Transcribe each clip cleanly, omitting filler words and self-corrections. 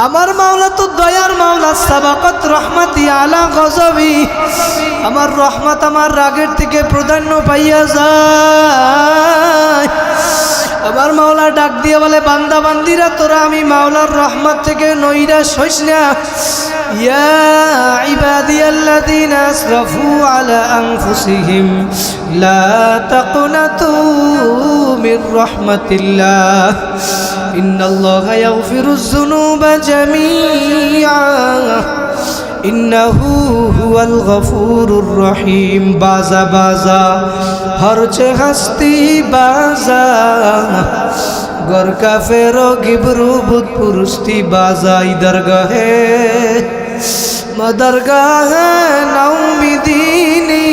আমার মাওলা তো দয়ার মাওলা, সাবাকাত রহমাতি আলা গজবি, আমার রহমত আমার রাগের থেকে প্রাধান্য পাইয়া যায়। আমার মাওলা ডাক দিয়ে বলে, বান্দা বান্দিরা তোরা আমি মাওলার রহমত থেকে নৈরাশ হইস না। ইয়া ইবাদিয়াল্লাযীনা আসরাফু আলা আনফুসিহিম লা তাকনাতু মির রাহমাতিল্লাহ ইন্নাল্লাহা ইয়াগফিরুয যুনুবা জামিআ ইন্নাহু হুয়াল গফুরুর রহিম। বাজা বাজা হরচে হস্তি বাজা, গর কাফেরো গিবরু বুত পুরুস্তি বাজা। ইদরগাহে মদরগাহে নাউমিদিনী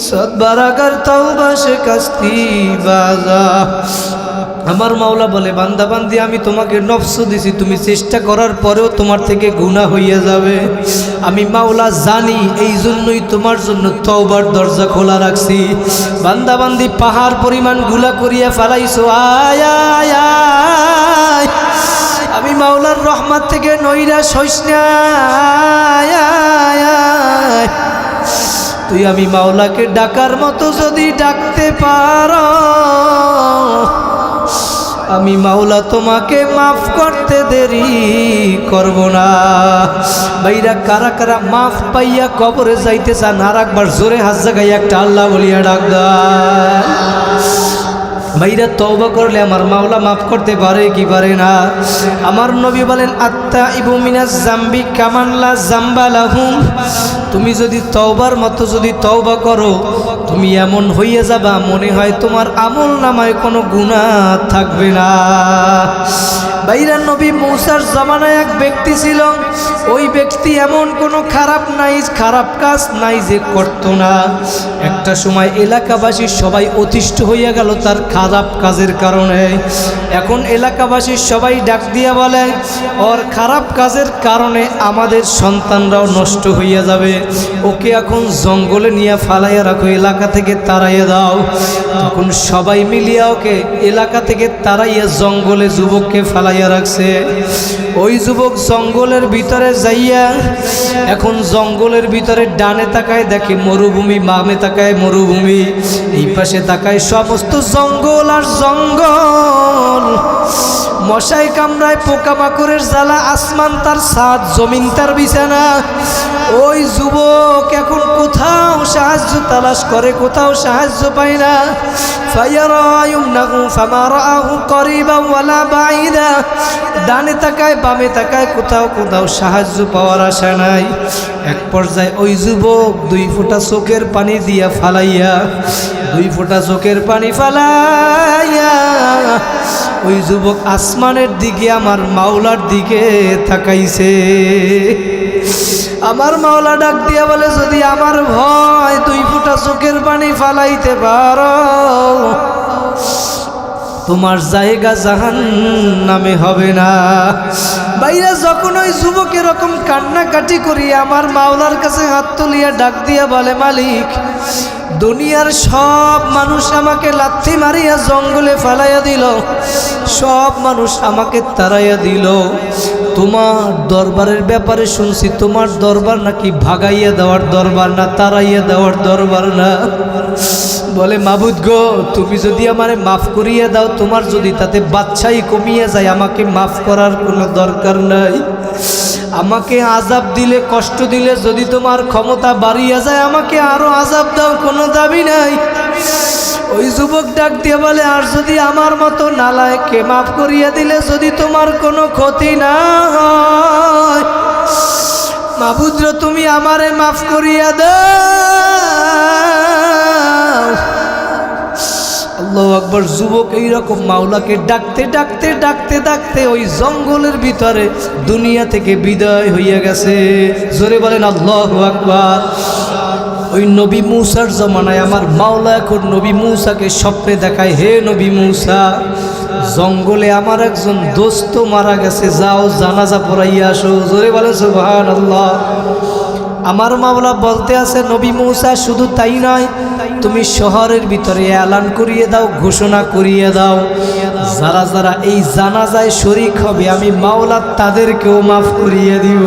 সদবারাগার তওবা শিকস্তি বাজা। আমার মাওলা বলে, বান্দা বান্দি আমি তোমাকে নফস দিছি, তুমি চেষ্টা করার পরেও তোমার থেকে গুনাহ হইয়া যাবে। আমি মাওলা জানি, এই জন্যই তোমার জন্য তওবার দরজা খোলা রাখছি। বান্দা বান্দি পাহাড় পরিমাণ গুনাহ করিয়া ফেলাইছো, আয় আয় আয়, আমি মাওলার রহমত থেকে নৈরাশ হইস না। আয় আয় আয়, তুই আমি মাওলাকে ডাকার মতো যদি ডাকতে পারো, আমি মাওলা তোমাকে মাফ করতে দেরি করব না। ভাইরা কারা কারা মাফ পাইয়া কবরে যাইতে চান, আর একবার জোরে হাত জাগাইয়া একটা আল্লাহ বলিয়া ডাক দেন। ভাইরা তওবা করলে আমার মাওলা মাফ করতে পারে কি পারে না? আমার নবী বলেন, আত্তাইবু মিনাজ জামবি কামান লা জামবা লাহু। তুমি যদি তওবার মতো যদি তওবা করো, তুমি এমন হইয়া যাবা মনে হয় তোমার আমল নামায় কোনো গুনাহ থাকবে না। ভাইরা নবী মূসার জামানায় এক ব্যক্তি ছিল, ওই ব্যক্তি এমন কোনো খারাপ কাজ নাই যে করতো না। একটা সময় এলাকাবাসী সবাই অতিষ্ঠ হইয়া গেল তার খারাপ কাজের কারণে। এখন এলাকাবাসী সবাই ডাক দিয়া বলে, ওর খারাপ কাজের কারণে আমাদের সন্তানরাও নষ্ট হইয়া যাবে, ওকে এখন জঙ্গলে নিয়ে ফালাইয়া রাখো, এলাকা থেকে তাড়াইয়া দাও। তখন সবাই মিলিয়া ওকে এলাকা থেকে তাড়াইয়া জঙ্গলে যুবককে ফালাইয়া রাখছে। ওই যুবক জঙ্গলের ভিতরে যাইয়া, এখন জঙ্গলের ভিতরে ডানে তাকায় দেখে মরুভূমি, বামে তাকায় মরুভূমি, এই পাশে তাকায় সমস্ত জঙ্গল আর জঙ্গল। মশাই কামড়ায়, পোকামাকড়ের জ্বালা, আসমান তার ছাদ, জমিন তার বিছানা। ওই যুবক এখন কোথাও সাহায্য তালাশ করে, কোথাও সাহায্য পায় না। ডানে তাকায় বামে তাকায়, কোথাও সাহায্য পাওয়ার আশা নাই। এক পর্যায়ে ওই যুবক 2 ফোঁটা চোখের পানি দিয়া ফালাইয়া, 2 ফোঁটা চোখের পানি ফালাইয়া ওই যুবক আসমানের দিকে, আমার মাওলার দিকে তাকাইছে। আমার মাওলা ডাক দিয়া বলে, যদি আমার ভয় 2 ফোঁটা চোখের পানি ফালাইতে পারো, তোমার জায়গা জাহান্নামে হবে না। ভাইরা যখন ওই যুবক এরকম কান্নাকাটি করি, আমার মাওলার কাছে হাত তুলিয়া ডাক দিয়া বলে, মালিক, দুনিয়ার সব মানুষ আমাকে লাথি মারিয়া জঙ্গলে ফালাইয়া দিল, সব মানুষ আমাকে তাড়াইয়া দিল। তোমার দরবারের ব্যাপারে শুনছি, তোমার দরবার নাকি ভাগাইয়া দেওয়ার দরবার না, তাড়াইয়া দেওয়ার দরবার না। বলে, মাবুদ গো, তুমি যদি আমারে মাফ করিয়া দাও, তোমার যদি তাতে বাদশাহী কমিয়ে যায়, আমাকে মাফ করার কোনো দরকার নাই। আমাকে আযাব দিলে, কষ্ট দিলে যদি তোমার ক্ষমতা বাড়িয়া যায়, আমাকে আরো আযাব দাও, কোনো দাবি নাই। ওই যুবক ডাক দিয়ে বলে, আর যদি আমার মতো নালায়েককে মাফ করিয়া দিলে যদি তোমার কোনো ক্ষতি না হয়, মাবুদ তুমি আমারে মাফ করিয়া দাও। আল্লাহু আকবার। যুবক এইরকম মাওলাকে ডাকতে ডাকতে ডাকতে ডাকতে ওই জঙ্গলের ভিতরে দুনিয়া থেকে বিদায় হইয়া গেছে। জোরে বলেন আল্লাহু আকবার। ওই নবী মূসার জমানায় আমার মাওলা এখন নবী মূসাকে স্বপ্নে দেখায়, হে নবী মূসা, জঙ্গলে আমার একজন দোস্ত মারা গেছে, যাও জানাজা পড়াইয়া আসো। জোরে বলে সুবহানাল্লাহ। আমার মাওলা বলতে আছে, নবী মূসা শুধু তাই নয়, তুমি শহরের ভিতরে এলান করিয়ে দাও, ঘোষণা করিয়ে দাও, যারা যারা এই জানাজায় শরীক হবে আমি মাওলা তাদেরকেও মাফ করিয়ে দিব।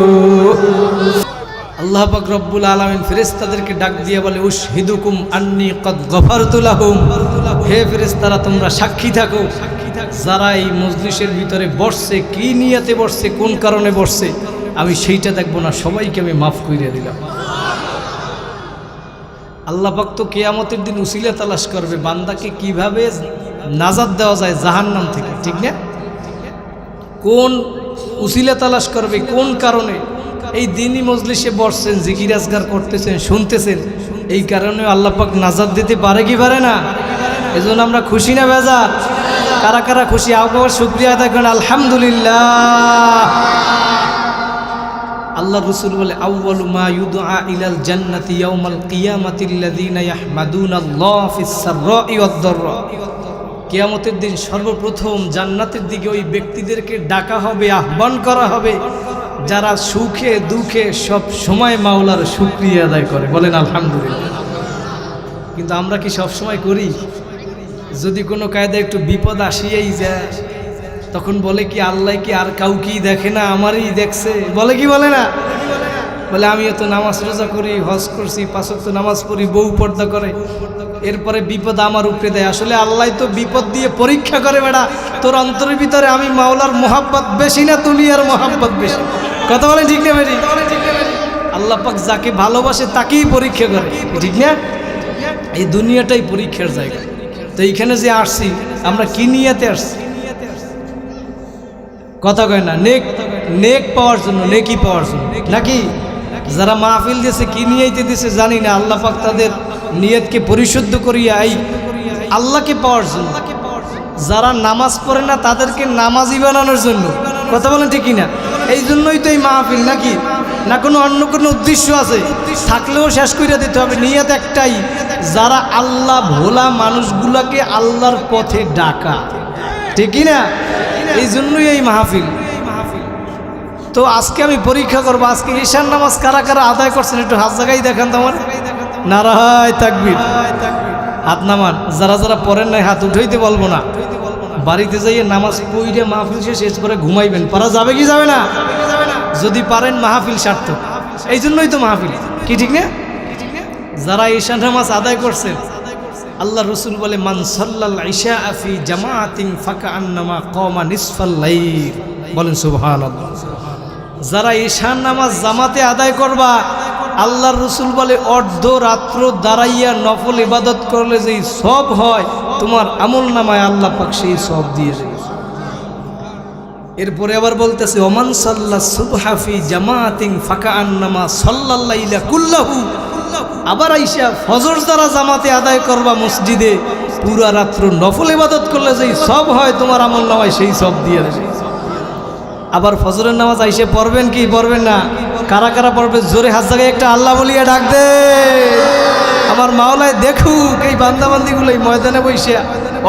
আল্লাহ পাক রব্বুল আলামিন ফেরেশতাদেরকে ডাক দিয়ে বলে, উশহিদুকুম আন্নী কদ গফারতু লাহুম, হে ফেরেশতারা তোমরা সাক্ষী থাকো, যারা এই মজলিসের ভিতরে বসছে, কি নিয়তে বসছে, কোন কারণে বসছে, আমি সেইটা দেখব না, সবাইকে আমি মাফ করিয়ে দিলাম। আল্লাহ পাক তো কিয়ামতের দিন উসিলা তালাশ করবে বান্দাকে কিভাবে নাজাত দেওয়া যায় জাহান্নাম থেকে, ঠিক না? কোন উসিলা তালাশ করবে, কোন কারণে এই দিনই মজলিসে বসছেন, জিকির আজগার করতেছেন, শুনতেছেন, এই কারণে আল্লাহ পাক নাজাত দিতে পারে কি পারে না? এজন্য আমরা খুশি না বেজার? কারা কারা খুশি? আবার শুকরিয়া আদায় করেন আলহামদুলিল্লাহ। আল্লাহ রসুল বলে, আউয়ালু মা ইউদআ ইলাল জান্নাতি ইয়াউমাল কিয়ামাতিল্লাযীনা ইয়াহমাদুনাল্লাহ ফিস সাররাই ওয়াদ দাররা। কিয়ামতের দিন সর্বপ্রথম জান্নাতের দিকে ওই ব্যক্তিদেরকে ডাকা হবে, আহ্বান করা হবে যারা সুখে দুঃখে সব সময় মাওলার শুকরিয়া আদায় করে। বলেন আলহামদুলিল্লাহ। কিন্তু আমরা কি সব সময় করি? যদি কোনো কায়দায় একটু বিপদ আসিয়েই যায় তখন বলে কি আল্লাহ কি আর কাউকেই দেখে না, আমারই দেখছে, বলে কি বলে না? বলে আমিও তো নামাজ রোজা করি, হজ করছি, 5 ওয়াক্ত নামাজ পড়ি, বউ পর্দা করে, এরপরে বিপদ আমার উপরে দেয়। আসলে আল্লাহ তো বিপদ দিয়ে পরীক্ষা করে, বেটা তোর অন্তরের ভিতরে আমি মাওলার মোহাব্বত বেশি না দুনিয়ার মোহাব্বত বেশি? কথা বলে ঠিক না বেরি? আল্লাহ পাক যাকে ভালোবাসে তাকেই পরীক্ষা করে, ঠিক না? এই দুনিয়াটাই পরীক্ষার জায়গা। তো এইখানে যে আসছি আমরা কি নিয়াতে আসছি? কথা কয় না, নেক পাওয়ার জন্য, নেকি পাওয়ার জন্য নাকি? যারা মাহফিল দিয়েছে কি নিয়াইতে দিয়েছে জানি না, আল্লাহ পাক তাদের নিয়তকে পরিশুদ্ধ করিয়া এই আল্লাহকে পাওয়ার জন্য। যারা নামাজ পড়ে না তাদেরকে নামাজি বানানোর জন্য। কথা বলেন ঠিক কিনা? এই জন্যই তো এই মাহফিল, নাকি? না কোনো অন্য কোনো উদ্দেশ্য আছে? থাকলেও শেষ করে দিতে হবে। নিয়ত একটাই, যারা আল্লাহ ভোলা মানুষগুলাকে আল্লাহর পথে ডাকা, ঠিক কিনা? এই জন্যই এই মাহফিল। তো আজকে আমি পরীক্ষা করবো, আজকে ঈশান নামাজ কারা কারা আদায় করছেন একটু হাত জায়গায় দেখান তো আমার। নারায় তাকবীর, হাত নামান। যারা যারা পড়েন নাই হাত উঠাইতে বলবো না, বাড়িতে যাইয়ে নামাজ পড়ে মাহফিল শেষ করে ঘুমাইবেন। পারা যাবে কি যাবে না? যদি পারেন মাহফিল সার্থক। এই জন্যই তো মাহফিল, কি ঠিক না? যারা ঈশান নামাজ আদায় করছেন, আল্লাহ রসুল বলে, মান সাল্লাল ইশা ফি জামাআতিন ফাকান্নামা কামা নিসফাল লাইল। বলেন সুবহানাল্লাহ। যারা ঈশান নামাজ জামাতে আদায় করবা, আল্লাহর রসুল বলে অর্ধ রাত্র দাঁড়াইয়া নফল ইবাদত করলে যেই সব হয়, তোমার আমল নামায় আল্লাহ পাক সেই সব দিয়ে দেয়। এরপরে আবার বলতেছে, ওমান সাল্লা সুবহা ফি জামাআতিন ফাকান্নামা সাল্লাল লাইলা কুল্লাহু। আবার আইসা ফজর যারা জামাতে আদায় করবা মসজিদে, পুরা রাত্র নফল ইবাদত করলে যেই সব হয়, তোমার আমল নামায় সেই সব দিয়ে দেবে। আবার ফজরের নামাজ আইসে পড়বেন কি পড়বেন না? কারা কারা পড়বে জোরে হাত জায়গায় একটা আল্লাহ বলিয়া ডাক দে। আমার মাওলায় দেখুক এই বান্দাবান্দিগুলো এই ময়দানে বসে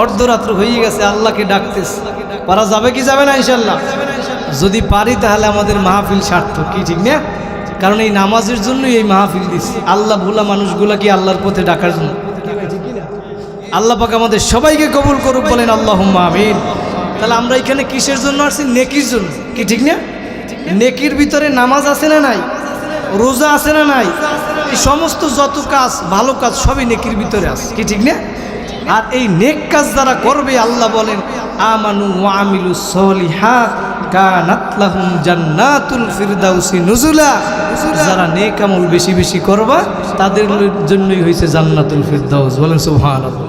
অর্ধরাত্র হয়ে গেছে, আল্লাহকে ডাকতেছে। পারা যাবে কি যাবে না? ইনশাল্লাহ যদি পারি তাহলে আমাদের মাহফিল সার্থক, কি ঠিক না? কারণ এই নামাজের জন্যই এই মাহফিল দিচ্ছি, আল্লাহ ভোলা মানুষগুলাকে আল্লাহর পথে ডাকার জন্য। আল্লাহ পাক আমাদের সবাইকে কবুল করুক, বলেন আল্লাহুম্মা আমিন। তাহলে আমরা এখানে কিসের জন্য আসছি? নেকির জন্য, কি ঠিক না? নেকির ভিতরে নামাজ আছে না নাই? রোজা আছে না নাই? এই সমস্ত যত কাজ, ভালো কাজ সবই নেকির ভিতরে আছে, কি ঠিক না? আর এই নেক কাজ যারা করবে, আল্লাহ বলেন আমানু ওয়া আমিলুস সলিহাত কানাত লাহুম জান্নাতুল ফিরদাউসি নুজুলা। যারা নেক আমল বেশি বেশি করবা তাদের জন্যই হয়েছে জান্নাতুল ফিরদাউস। বলেন সুবহানাল্লাহ।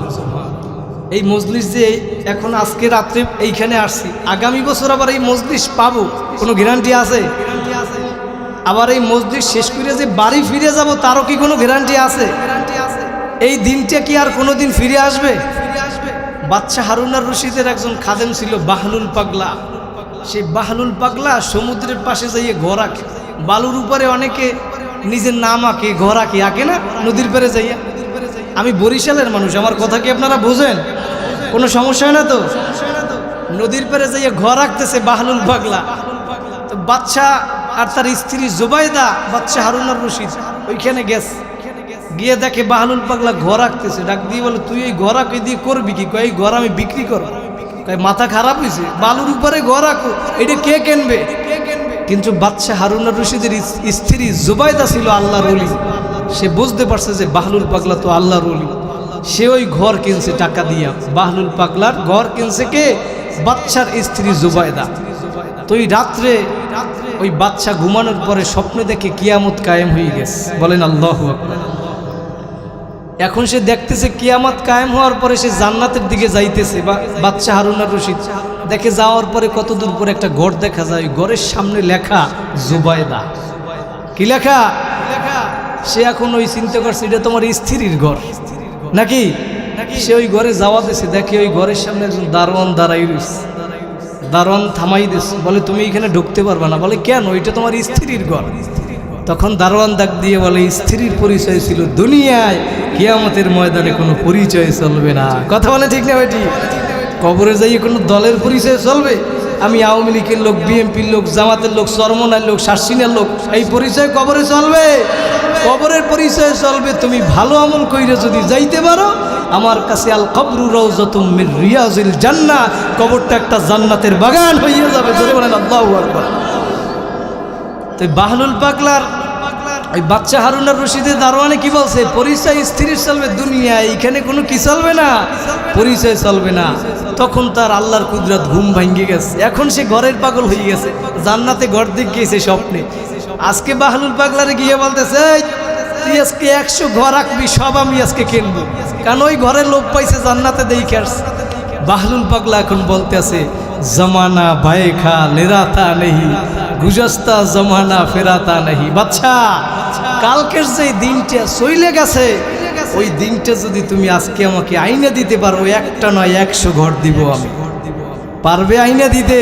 এই মজলিস যে এখন আজকে রাত্রে এইখানে আসছি, আগামী বছর আবার এই মজলিস পাবো, কোনো গ্যারান্টি আছে? আবার এই মজলিস শেষ করে যে বাড়ি ফিরে যাব তারও কি কোনো গ্যারান্টি আছে? এই দিনটা কি আর কোনো দিন ফিরে আসবে? বাদশাহ হারুন আর রশিদের একজন খাদেম ছিল বাহলুল পাগলা। সেই বাহলুল পাগলা সমুদ্রের পাশে যাইয়ে ঘর আঁকে, বালুর উপরে অনেকে নিজের নাম আঁকে, ঘর আঁকে, আঁকে না নদীর পারে যাইয়া। আমি বরিশালের মানুষ, আমার কথা কি আপনারা বোঝেন? কোনো সমস্যা হয় না তো? নদীর পারে যাইয়া ঘর আঁকতেছে বাহলুল পাগলা। তো বাদশাহ আর তার স্ত্রী জুবাইদা, বাদশাহ হারুন আর রশিদ ওইখানে গিয়ে দেখে বাহলুল পাগলা ঘর আঁকতেছে, ডাক দিয়ে বলে তুই এই ঘর আঁকে দিয়ে করবি কি? কয় এই ঘর আমি বিক্রি করব। কয় মাথা খারাপ হয়েছে, বালুর উপরে ঘর আঁকো, এটা কে কিনবে? কিন্তু বাদশাহ হারুন আর রশিদের স্ত্রী জুবাইদা ছিল আল্লাহর ওলি। সে বুঝতে পারছে যে বাহলুল পাগলা তো আল্লাহর ওলি, সে ওই ঘর কিনছে টাকা দিয়া। বাহলুল পাগলার ঘর কিনছে কে? বাদশার স্ত্রী জুবাইদা। তো ওই রাত্রে ওই বাদশা ঘুমানোর পরে স্বপ্নে দেখে কিয়ামত কায়েম হয়ে গেছে। বলেন আল্লাহু আকবার। এখন সে দেখতেছে কিয়ামত কায়েম হওয়ার পরে সে জান্নাতের দিকে যাইতেছে। বাদশা হারুন আর রশিদ দেখে যাওয়ার পরে কত দূর পরে একটা ঘর দেখা যায়, ঘরের সামনে লেখা জুবাইদা। কি লেখা? সে এখন ওই চিন্তা করছে এটা তোমার স্ত্রীর ঘর নাকি? সে ওই ঘরে যাওয়া দিয়েছে, দেখে ওই ঘরের সামনে একজন দারোয়ান দাঁড়াই রয়েছে। দারোয়ান থামাই দিয়েছে, বলে তুমি এখানে ঢুকতে পারবে না। বলে কেন? এটা তোমার স্ত্রীর ঘর। তখন দারোয়ান ডাক দিয়ে বলে স্ত্রীর পরিচয় ছিল দুনিয়ায়, কিয়ামতের ময়দানে কোনো পরিচয় চলবে না। কথা বলে ঠিক না বেটি? কবরে যাইয়ে কোনো দলের পরিচয় চলবে? আমি আওয়ামী লীগের লোক, বিএনপির লোক, জামাতের লোক, চরমনার লোক, শাসিনের লোক, এই পরিচয় কবরে চলবে? কবরের পরিচয় চলবে তুমি ভালো আমল কইরে যদি যাইতে পারো। আমার কাছে আল কবরু রাউযাতুম মির রিয়াজিল জান্নাহ, কবরটা একটা জান্নাতের বাগান হয়ে যাবে। জোরে বলেন আল্লাহু আকবার। তো বাহলুল পাগলার ওই বাচ্চা হারুন আর রশিদের দারোয়ানে কি বলছে? পরিচয় স্থির চলবে দুনিয়ায়, এখানে কোনো কি চলবে না, পরিচয় চলবে না। তখন তার আল্লাহর কুদরত ঘুম ভাঙ্গে গেছে। এখন সে ঘরের পাগল হয়ে গেছে, জান্নাতে ঘর দিকে গিয়েছে স্বপ্নে। আজকে বাহলুল পাগলারে গিয়ে বলতেছে তুই আজকে 100 ঘর আঁকবি, সব আমি আজকে কিনবো, কারণ ওই ঘরের লোক পাইছে জান্নাতে দেখে আসছে। বাহলুল পাগলা এখন বলতে আছে জমানা ভাই খা লেরাতা নেহি, গুজস্তা জমানা ফেরাতা নেহি। বাচ্চা কালকের যে দিনটা চলে গেছে, ওই দিনটা যদি তুমি আজকে আমাকে আইনা দিতে পারো, একটা নয় 100 ঘর দিব আমি। পারবে আইনা দিতে?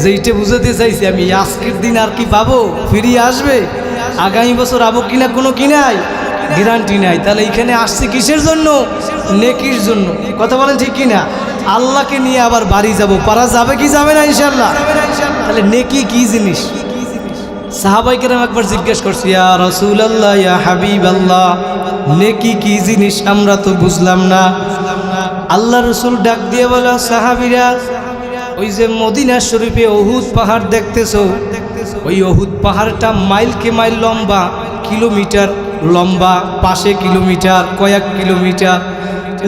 যেইটা বুঝাতে চাইছি আমি, আজকের দিন আর কি পাবো? ফিরিয়ে আসবে? আগামী বছর আবো কিনা কোনো কি নাই, গ্যারান্টি নাই। তাহলে এখানে আসছে কিসের জন্য? নেকির জন্য। কথা বলেন ঠিক কিনা? আল্লাহকে নিয়ে আবার বাড়ি যাব, পারা যাবে কি যাবে না ইনশাআল্লাহ? তাহলে নেকি কি জিনিস? সাহাবায়ে কেরাম একবার জিজ্ঞেস করছে ইয়া রাসূলুল্লাহ, ইয়া হাবিবাল্লাহ, নেকি কি জিনিস? আমরা তো বুঝলাম না। আল্লাহ রাসূল ডাক দিয়ে বলে সাহাবীরা, ওই যে মদিনা শরীফে উহুদ পাহাড় দেখতেছো, ওই উহুদ পাহাড়টা মাইলকে মাইল লম্বা, কিলোমিটার লম্বা, পাশে কিলোমিটার, কয়েক কিলোমিটার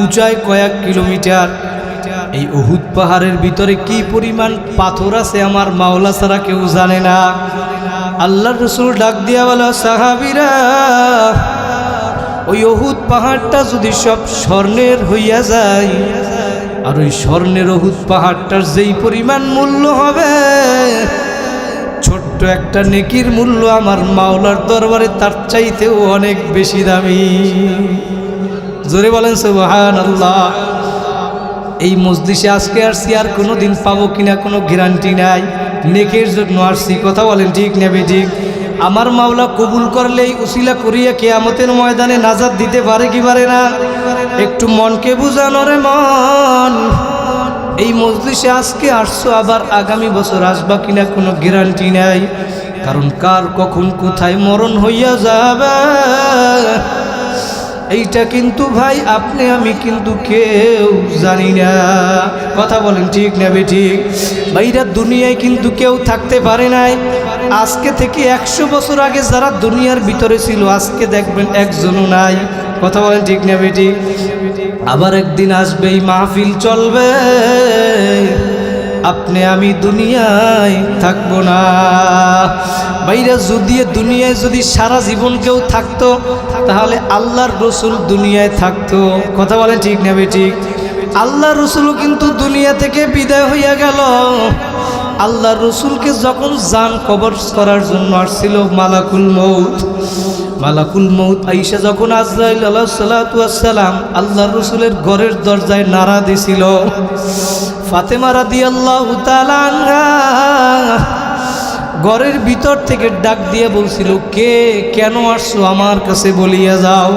উঁচায়, কয়েক কিলোমিটার। এই উহুদ পাহাড়ের ভিতরে কি পরিমাণ পাথর আছে আমার মাওলা ছাড়া কেউ জানে না। আল্লাহর রাসূল ডাক দিয়া বলে সাহাবীরা, ওই উহুদ পাহাড়টা যদি সব স্বর্ণের হইয়া যায়, আর ওই স্বর্ণের উহুদ পাহাড়টার যেই পরিমাণ মূল্য হবে, ছোট্ট একটা নেকির মূল্য আমার মাওলার দরবারে তার চাইতেও অনেক বেশি দামি। জোরে বলেন সুবহানাল্লাহ। এই মজলিসে আজকে আসছি, আর কোনো দিন পাবো কিনা কোনো গ্যারান্টি নাই। নেকের জন্য আসছি। কথা বলেন ঠিক নেবে ঠিক? আমার মাওলা কবুল করলেই উসিলা করিয়া কিয়ামতের ময়দানে নাজাত দিতে পারে কি পারে না? একটু মনকে বুঝানো রে মন। এই মজলিসে আজকে আসছো, আবার আগামী বছর আসবা কিনা কোনো গ্যারান্টি নাই। কারণ কার কখন কোথায় মরণ হইয়া যাবে এইটা কিন্তু ভাই আপনি আমি কিন্তু কেউ জানি না। কথা বলেন ঠিক না বেঠিক? ভাইরা দুনিয়ায় কিন্তু কেউ থাকতে পারে নাই। আজকে থেকে 100 বছর আগে যারা দুনিয়ার ভিতরে ছিল, আজকে দেখবেন একজনও নাই। কথা বলেন ঠিক না বেঠিক? আবার একদিন আসবে, এই মাহফিল চলবে, আপনি আমি দুনিয়ায় থাকবো না। ভাইরা যদি দুনিয়ায় যদি সারা জীবন কেউ থাকতো, তাহলে আল্লাহর রসুল দুনিয়ায় থাকতো। কথা বলেন ঠিক না বেঠিক? আল্লাহর রসুলও কিন্তু দুনিয়া থেকে বিদায় হইয়া গেল। আল্লাহর রসুলকে যখন জান কবর করার জন্য আসছিল মালাকুল মউত, মালাকুল মউত আইসা যখন আজরাইল আলাইহিস সালাতু ওয়াস সালাম আল্লাহর রসুলের ঘরের দরজায় নাড়া দিছিল, ফাতেমা রাদিয়াল্লাহু তাআলা আনহা ঘরের ভিতর থেকে ডাক দিয়ে বলছিল, কে কেন আসছো আমার কাছে বলিয়া যাও।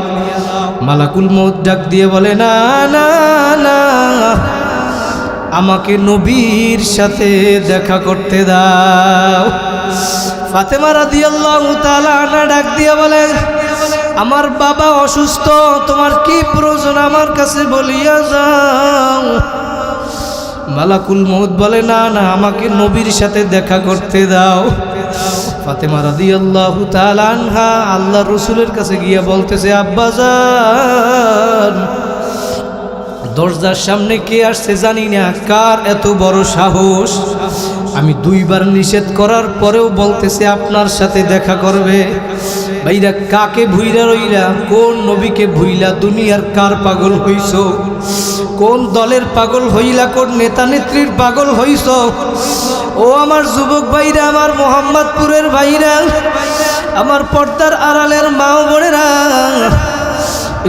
মালাকুল মউত ডাক দিয়ে বলে, না না না, আমাকে নবীর সাথে দেখা করতে দাও। ফাতেমা রাদিয়াল্লাহু তাআলা আনহা ডাক দিয়ে বলে, আমার বাবা অসুস্থ, তোমার কি প্রয়োজন আমার কাছে বলিয়া যাও। মালাকুল মউত বলে না না, আমাকে নবীর সাথে দেখা করতে দাও। ফাতেমা রাদিয়াল্লাহু তাআলা আনহা আল্লাহর রাসূলের কাছে গিয়ে বলতেছে, আব্বাজান দরজার সামনে কে আসছে জানি না, কার এত বড় সাহস, আমি দুইবার নিষেধ করার পরেও বলতেছে আপনার সাথে দেখা করবে। ভাইরা কাকে ভুইলা রইলা, কোন নবীকে ভুইলা দুনিয়ার কার পাগল হইছ, কোন দলের পাগল হইলা, কোন নেতা নেত্রীর পাগল হইছ। ও আমার যুবক ভাইরা, আমার মোহাম্মদপুরের ভাইরা, আমার পর্দার আড়ালের মা ও বোনেরা,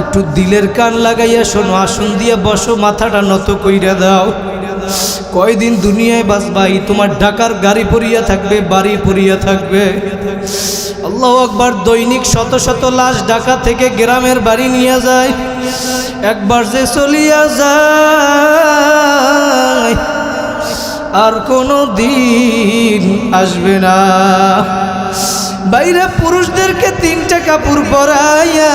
একটু দিলের কান লাগাইয়া শোনো, আসন দিয়ে বসো, মাথাটা নত কইরা দাও। কয়দিন দুনিয়ায় বাঁচবাই, তোমার ঢাকার গাড়ি পরিয়া থাকবে, বাড়ি পরিয়া থাকবে। আল্লাহু আকবার। দৈনিক শত শত লাশ ঢাকা থেকে গ্রামের বাড়ি নিয়ে যায়, একবার যে চলিয়া যায় আর কোনো দিন আসবে না। বাইরে পুরুষদেরকে 3টা কাপড় পরাইয়া,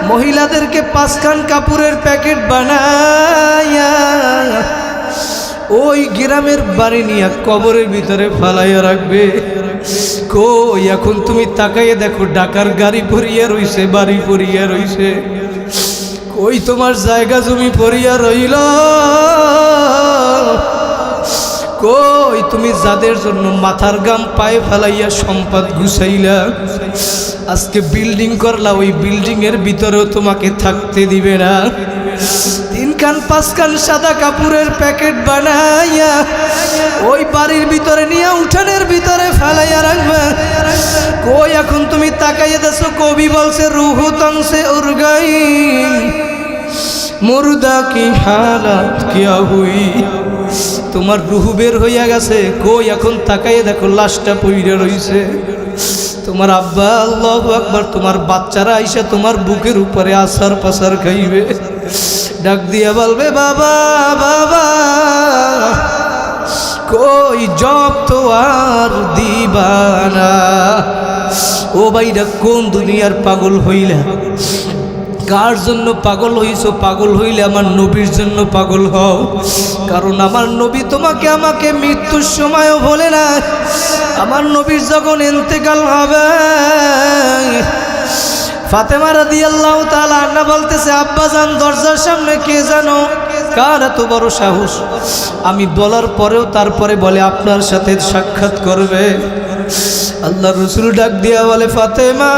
মহিলাদেরকে 5খান কাপড়ের প্যাকেট বানাইয়া ওই গ্রামের বাড়ি নিয়ে কবরের ভিতরে ফালাইয়া রাখবে। কই এখন তুমি তাকাইয়ে দেখো, ঢাকার গাড়ি পরিয়া রইছে, বাড়ি পরিয়া রইছে। কই তোমার জায়গা জমি পরিয়া রইল, কই তুমি যাদের জন্য মাথার গাম পায়ে ফেলাইয়া সম্পদ গুছাইলা, আজকে বিল্ডিং করলা, ওই বিল্ডিং এর ভিতরেও তোমাকে থাকতে দিবে না। 3খান 5খান সাদা কাপড়ের প্যাকেট বানাইয়া ওই বাড়ির ভিতরে নিয়ে উঠানের ভিতরে ফেলাইয়া রাখবে। কই এখন তুমি তাকাইয়া দেখো, কবি বলছে রুহু তংসে উরগাই মুর্দা কি হালাত কিয়া হুই, তোমার রুহু বের হইয়া গেছে। কই এখন তাকাইয়া দেখো, লাশটা পইড়া রইছে। তোমার আব্বা, আল্লাহু আকবার, তোমার বাচ্চারা আইসা তোমার বুকের উপরে আসার পাসার খাইবে, ডাক দিয়া বলবে বাবা বাবা। কই জব তো আর দিবানা। ও ভাইরা, কোন দুনিয়ার পাগল হইলা, কার জন্য পাগল হইছো? পাগল হইলে আমার নবীর জন্য পাগল হও, কারণ আমার নবী তোমাকে আমাকে মৃত্যুর সময়ও বলে না। আমার নবীর যখন ইন্তেকাল হবে, ফাতেমা রাদিয়াল্লাহু তাআলা আনহা বলতেছে, আব্বাজান দরজার সামনে কে জানো, কার এত বড় সাহস? আমি বলার পরেও তারপরে বলে আপনার সাথে সাক্ষাৎ করবে। আল্লাহর রাসূল ডাক দিয়া বলে, ফাতেমা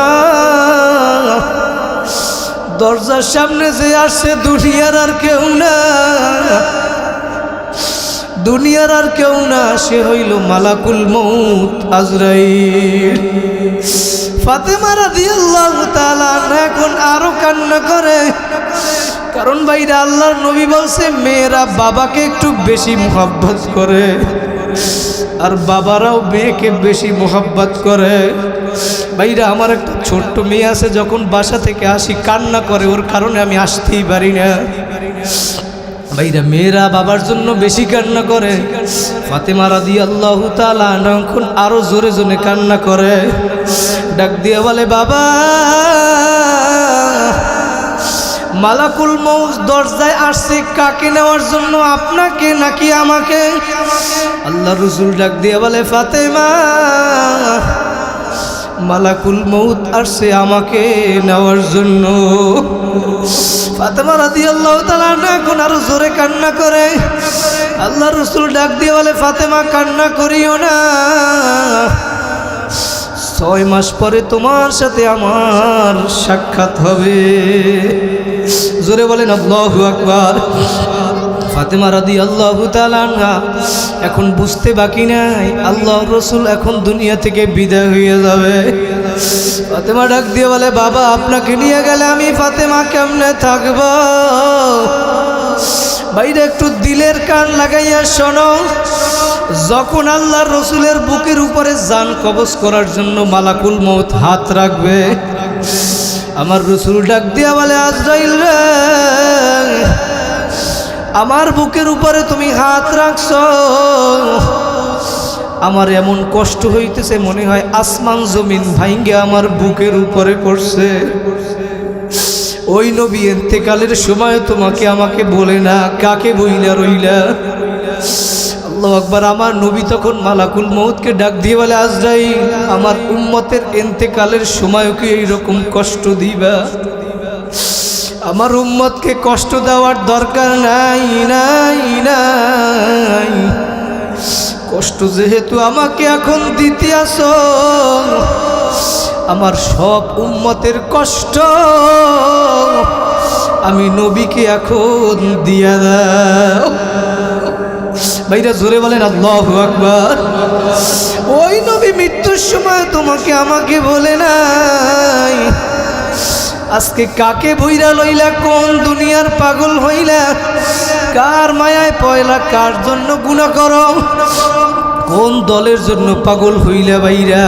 দরজার সামনে যে আসছে দুনিয়ার আর কেউ না, দুনিয়ার আর কেউ না, সে হইল মালাকুল মউত আজরাইল। ফাতেমা রাদিয়াল্লাহু তাআলা এখন আরো কান্না করে, কারণ ভাইরা আল্লাহর নবী বলছে মেয়েরা বাবাকে একটু বেশি মোহাব্বত করে, আর বাবারাও মেয়েকে বেশি মোহাব্বত করে। ভাইরা আমার একটা ছোট্ট মেয়ে আছে, যখন বাসা থেকে আসি কান্না করে, ওর কারণে আমি আসতেই পারি না। ভাইরা মেয়েরা বাবার জন্য বেশি কান্না করে। ফাতেমা রাদিয়াল্লাহু তাআলা এখন আরো জোরে জোরে কান্না করে, ডাক দিয়ে বলে বাবা, মালাকুল মউত দরজায় আসছে, কাকে নেওয়ার জন্য, আপনাকে নাকি আমাকে? আল্লাহর রাসূল ডাক দিয়ে বলে, ফাতেমা মালাকুল মউত আসছে আমাকে নেওয়ার জন্য। ফাতেমা রাদিয়াল্লাহু তাআলা এখন আরো জোরে কান্না করে। আল্লাহর রাসূল ডাক দিয়ে বলে, ফাতেমা কান্না করিও না, 6 মাস পরে তোমার সাথে আমার সাক্ষাৎ হবে। জোরে বলেন আল্লাহু আকবার। ফাতেমা রাদিয়াল্লাহু তাআলা আনহা এখন বুঝতে বাকি নাই, আল্লাহর রাসূল এখন দুনিয়া থেকে বিদায় হয়ে যাবে। ফাতেমা ডাক দিয়ে বলে, বাবা আপনাকে নিয়ে গেলে আমি ফাতেমা কেমনে থাকব? ভাইরা একটু দিলের কান লাগাইয়া শোনো, যখন আল্লাহর রাসূলের বুকের উপরে জান কবজ করার জন্য মালাকুল মউত হাত রাখবে, আমার রাসূল ডাক দিয়া বলে, আজরাইল রে, আমার বুকের উপরে তুমি হাত রাখছো, আমার এমন কষ্ট হইতেছে মনে হয় আসমান জমিন ভাঙ্গে আমার বুকের উপরে পড়ছে। ওই নবী ইন্তেকালের সময় তোমাকে আমাকে বলে না, কাকে বইলা রইলা? আল্লাহু আকবার। আমার নবী তখন মালাকুল মউতকে ডাক দিয়ে বলে, আজরাইল, আমার উম্মতের ইন্তেকালের সময়ও কি এইরকম কষ্ট দিবা? আমার উম্মতকে কষ্ট দেওয়ার দরকার নাই, নাই, নাই। কষ্ট যেহেতু আমাকে এখন দিতে আসো, আমার সব উম্মতের কষ্ট আমি নবীকে এখন দিয়া দাও। ভাইরা জোরে বলেন আল্লাহু আকবার। ওই নবী মৃত্যুর সময় তোমাকে আমাকে বলে নাই, আজকে কাকে বইরা লইলা? কোন দুনিয়ার পাগল হইলা? কার মায়ায় পয়লা? কার জন্য গুনাহ করো? কোন দলের জন্য পাগল হইলা? ভাইরা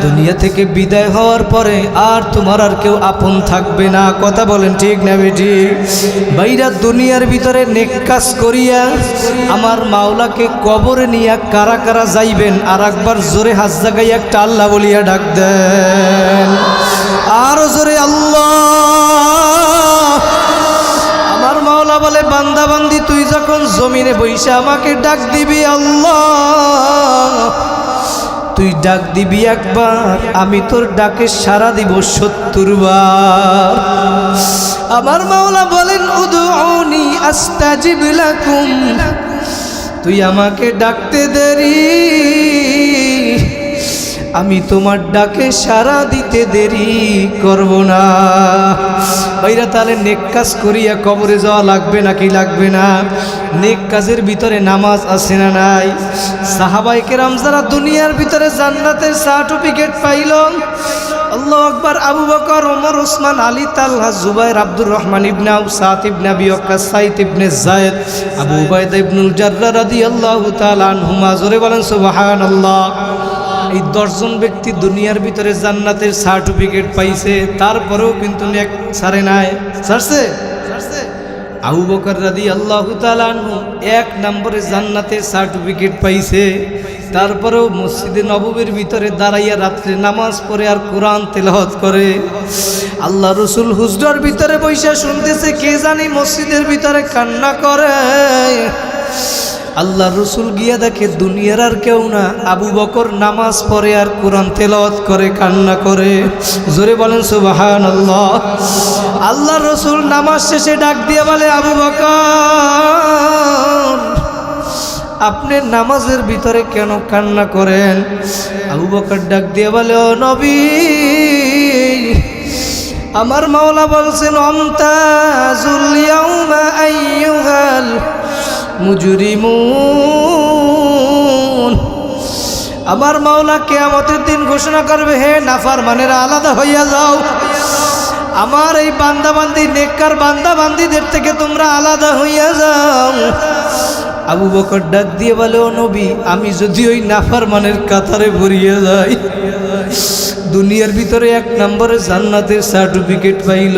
দুনিয়া থেকে বিদায় হওয়ার পরে আর তোমার আর কেউ আপন থাকবে না। কথা বলেন ঠিক না বেটি? ভাইরা দুনিয়ার ভিতরে নেক কাজ করিয়া আমার মাওলাকে কবরে নিয়া কারা কারা যাইবেন? আর একবার জোরে হাত জাগাইয়া একটা আল্লাহ বলিয়া ডাক দেন, আরো জোরে আল্লাহ। আমার মাওলা বলে, বান্দা বান্দি তুই যখন জমিনে বইসা আমাকে ডাক দিবি আল্লাহ, তুই ডাক দিবি একবার, আমি তোর ডাকে সাড়া দিব ৭০ বার। আমার মাওলা বলেন, উদউনি আস্তাজিব লাকুম, তুই আমাকে ডাকতে দেরি, আমি তোমার ডাকে সাড়া দিতে দেরি করব না। ভাইরা তাহলে নেক কাজ করিয়া কবরে যাওয়া লাগবে নাকি লাগবে না? নেক কাজের ভিতরে নামাজ আছে না নাই? সাহাবায়ে কেরাম যারা দুনিয়ার ভিতরে জান্নাতের সার্টিফিকেট পাইল, আল্লাহু আকবার, আবু বকর, ওমর, ওসমান, আলী, তালহা, জুবাইর, আব্দুর রহমান ইবনে আউফ, সাদ ইবনে আবি ওয়াক্কাস, সাইদ ইবনে যায়েদ, আবু উবাইদা ইবনুল জাররাহ রাদিয়াল্লাহু তাআলা আনহুমা। জোরে বলেন সুবহানাল্লাহ। এই ১০ জন ব্যক্তি দুনিয়ার ভিতরে জান্নাতের সার্টিফিকেট পাইছে, তারপরেও কিন্তু নেক ছাড়ে নাই। ছাড়ছে? আবু বকর রাদিয়াল্লাহু তাআলা আনহু ১ নম্বরে জান্নাতের সার্টিফিকেট পাইছে, তারপরেও মসজিদে নববীর ভিতরে দাঁড়াইয়া রাত্রে নামাজ পড়ে আর কোরআন তেলাওয়াত করে। আল্লাহ রসুল হুজরার ভিতরে বৈশা শুনতেছে, কে জানি মসজিদের ভিতরে কান্না করে। আল্লাহ রসুল গিয়া দেখে দুনিয়ার আর কেউ না, আবু বকর নামাজ পড়ে আর কোরআন তেলাওয়াত করে, কান্না করে। জোরে বলেন সুবহানাল্লাহ। আল্লাহ রসুল নামাজ শেষে ডাক দিয়ে বলে, আবু বকর, আপনি নামাজের ভিতরে কেন কান্না করেন? আবু বকর ডাক দিয়ে বলে, ও নবী, আমার মাওলা বলছেন, আমতাজুল ইয়াউমা আইয়ুহাল মুজরিমুন। আমার মাওলা কিয়ামতের দিন ঘোষণা করবে, হে নাফরমানেরা আলাদা হইয়া যাও, আমার এই বান্দাবান্দি নেককার বান্দাবান্দিদের থেকে তোমরা আলাদা হইয়া যাও। আবু বকর ডাক দিয়ে বলে, ও নবী, আমি যদি ওই নাফরমানের কাতারে ভরিয়ে যাই, দুনিয়ার ভিতরে ১ নম্বরে জান্নাতের সার্টিফিকেট পাইল।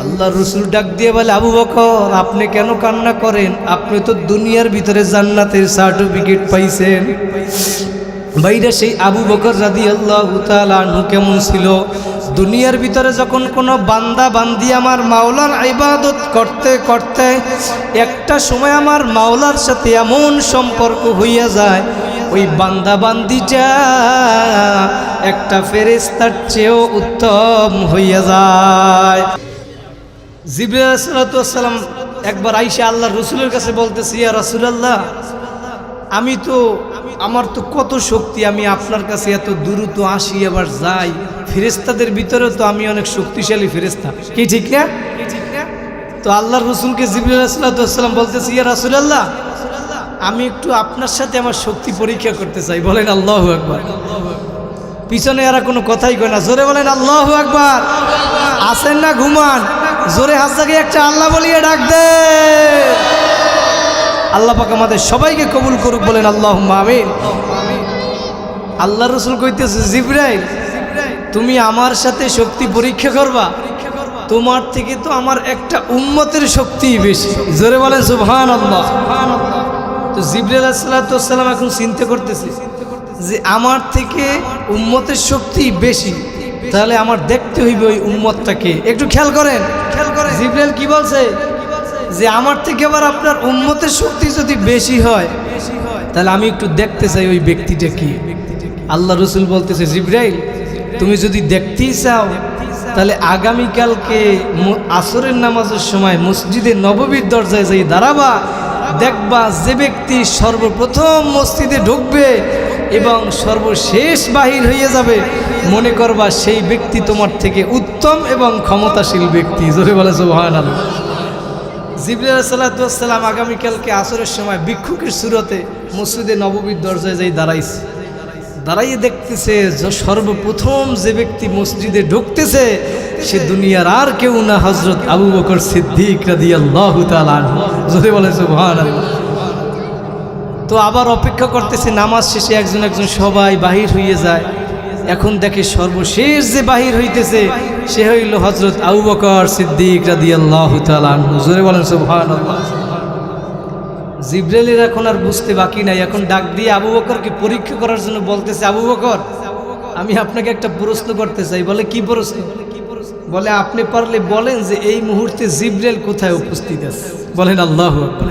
আল্লাহ রসুল ডাক দিয়ে বলে, আবু বকর, আপনি কেন কান্না করেন? আপনি তো দুনিয়ার ভিতরে জান্নাতের সার্টিফিকেট পাইছেন। ভাইরা সেই আবু বকর রাদিয়াল্লাহু তাআলা আনহু কেমন ছিল? দুনিয়ার ভিতরে যখন কোনো বান্দা বান্দি আমার মাওলার ইবাদত করতে করতে একটা সময় আমার মাওলার সাথে এমন সম্পর্ক হইয়া যায়, ওই বান্দা বান্দিটা একটা ফেরেশতার চেয়েও উত্তম হইয়া যায়। জিবরাইল আলাইহিস সালাম একবার আইসা আল্লাহ রসুলের কাছে বলতেছে, ইয়া রাসূলুল্লাহ, আমার তো কত শক্তি, আমি আপনার কাছে এত দ্রুত আসি আবার যাই, ফেরেশতাদের ভিতরে তো আমি অনেক শক্তিশালী ফেরেশতা, কি ঠিক না? তো আল্লাহ রসুলকে জিবরাইল আলাইহিস সালাম বলতেছে, ইয়া রাসূলুল্লাহ, আমি একটু আপনার সাথে আমার শক্তি পরীক্ষা করতে চাই। বলেন আল্লাহু আকবার। পিছনে এরা কোনো কথাই কয় না, জোরে বলেন আল্লাহু আকবার। আসেন না ঘুমান, জোরে হাত জাগিয়ে একটা আল্লাহ বলিয়ে ডাক দে। আল্লাহ পাক আমাদের সবাইকে কবুল করুক, বলেন আল্লাহুম্মা আমিন। আল্লাহ রসুল কইতেছে, জিবরাইল, তুমি আমার সাথে শক্তি পরীক্ষা করবা, তোমার থেকে তো আমার একটা উম্মতের শক্তি বেশি। জোরে বলেন সুবহানাল্লাহ। তো জিবরাইল আলাইহিস সালাম এখন চিন্তা করতেছে যে আমার থেকে উম্মতের শক্তি বেশি, তাহলে আমার দেখতে হইবে ওই উম্মতটাকে। একটু খেয়াল করেন জিবরাইল কি বলছে, যে আমার থেকে আবার আপনার উম্মতের শক্তি যদি বেশি হয় তাহলে আমি একটু দেখতে চাই ওই ব্যক্তিটা কি। আল্লাহ রসুল বলতেছে, জিবরাইল তুমি যদি দেখতেই চাও তাহলে আগামীকালকে আসরের নামাজের সময় মসজিদে নববীর দরজায় যাই দাঁড়াবা, দেখবা যে ব্যক্তি সর্বপ্রথম মসজিদে ঢুকবে এবং সর্বশেষ বাহির হয়ে যাবে, মনে করবা সেই ব্যক্তি তোমার থেকে উত্তম এবং ক্ষমতাশীল ব্যক্তি। জোরে বলে সুবহানাল্লাহ। জিবরাইল আলাইহিস সালাম আগামীকালকে আসরের সময় ভিক্ষুকের সুরতে মসজিদে নববীর দরজায় যাই দাঁড়াইছে, দাঁড়াইয়ে দেখতেছে যে সর্বপ্রথম যে ব্যক্তি মসজিদে ঢুকতেছে সে দুনিয়ার আর কেউ না, হযরত আবু বকর সিদ্দিক রাদিয়াল্লাহু তাআলা আনহু। জোরে বলে সুবহানাল্লাহ। তো আবার অপেক্ষা করতেছে, নামাজ শেষে একজন একজন সবাই বাহির হয়ে যায়। এখন দেখে সর্বশেষ যে বাহির হইতেছে সে হইল হযরত আবু বকর সিদ্দিক রাদিয়াল্লাহু তাআলা আনহু। জোরে বলেন সুবহানাল্লাহ। জিবরাইলের এখন আর বুঝতে বাকি নাই, এখন ডাক দিয়ে আবু বকরকে পরীক্ষা করার জন্য বলতেছে, আবু বকর আমি আপনাকে একটা প্রশ্ন করতে চাই। বলে কি প্রশ্ন? বলে আপনি পারলে বলেন যে এই মুহূর্তে জিবরাইল কোথায় উপস্থিত আছে। বলেন আল্লাহু আকবার।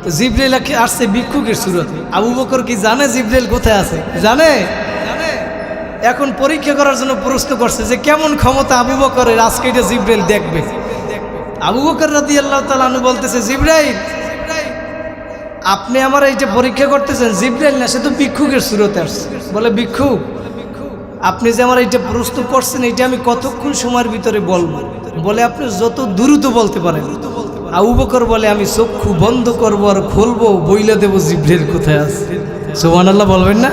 তো জিবরাইল আসছে ভিক্ষুকের সুরতে। আবু বকর কি জানে জিবরাইল কোথায় আছে? জানে। এখন পরীক্ষা করার জন্য প্রশ্ন করছে যে কেমন ক্ষমতা আবু বকরের, আজকে এটা জিবরাইল দেখবে। আবু বকর রাদিয়াল্লাহু তাআলা আনহু বলতেছে, জিবরাইল আপনি আমার এইটা পরীক্ষা করতেছেন, জিবরাইল না, সে তো ভিক্ষুকের সুরতে আসছে। বলে ভিক্ষুক আপনি যে আমার এইটা প্রশ্ন করছেন এটা আমি কতক্ষণ সময়ের ভিতরে বলবো? বলে আপনি যত দ্রুত বলতে পারেন। আবু বকর বলে আমি চক্ষু বন্ধ করবো আর খুলবো, বইলে দেবো জিবরাইল কোথায় আছে। সুবহানাল্লাহ বলবেন না?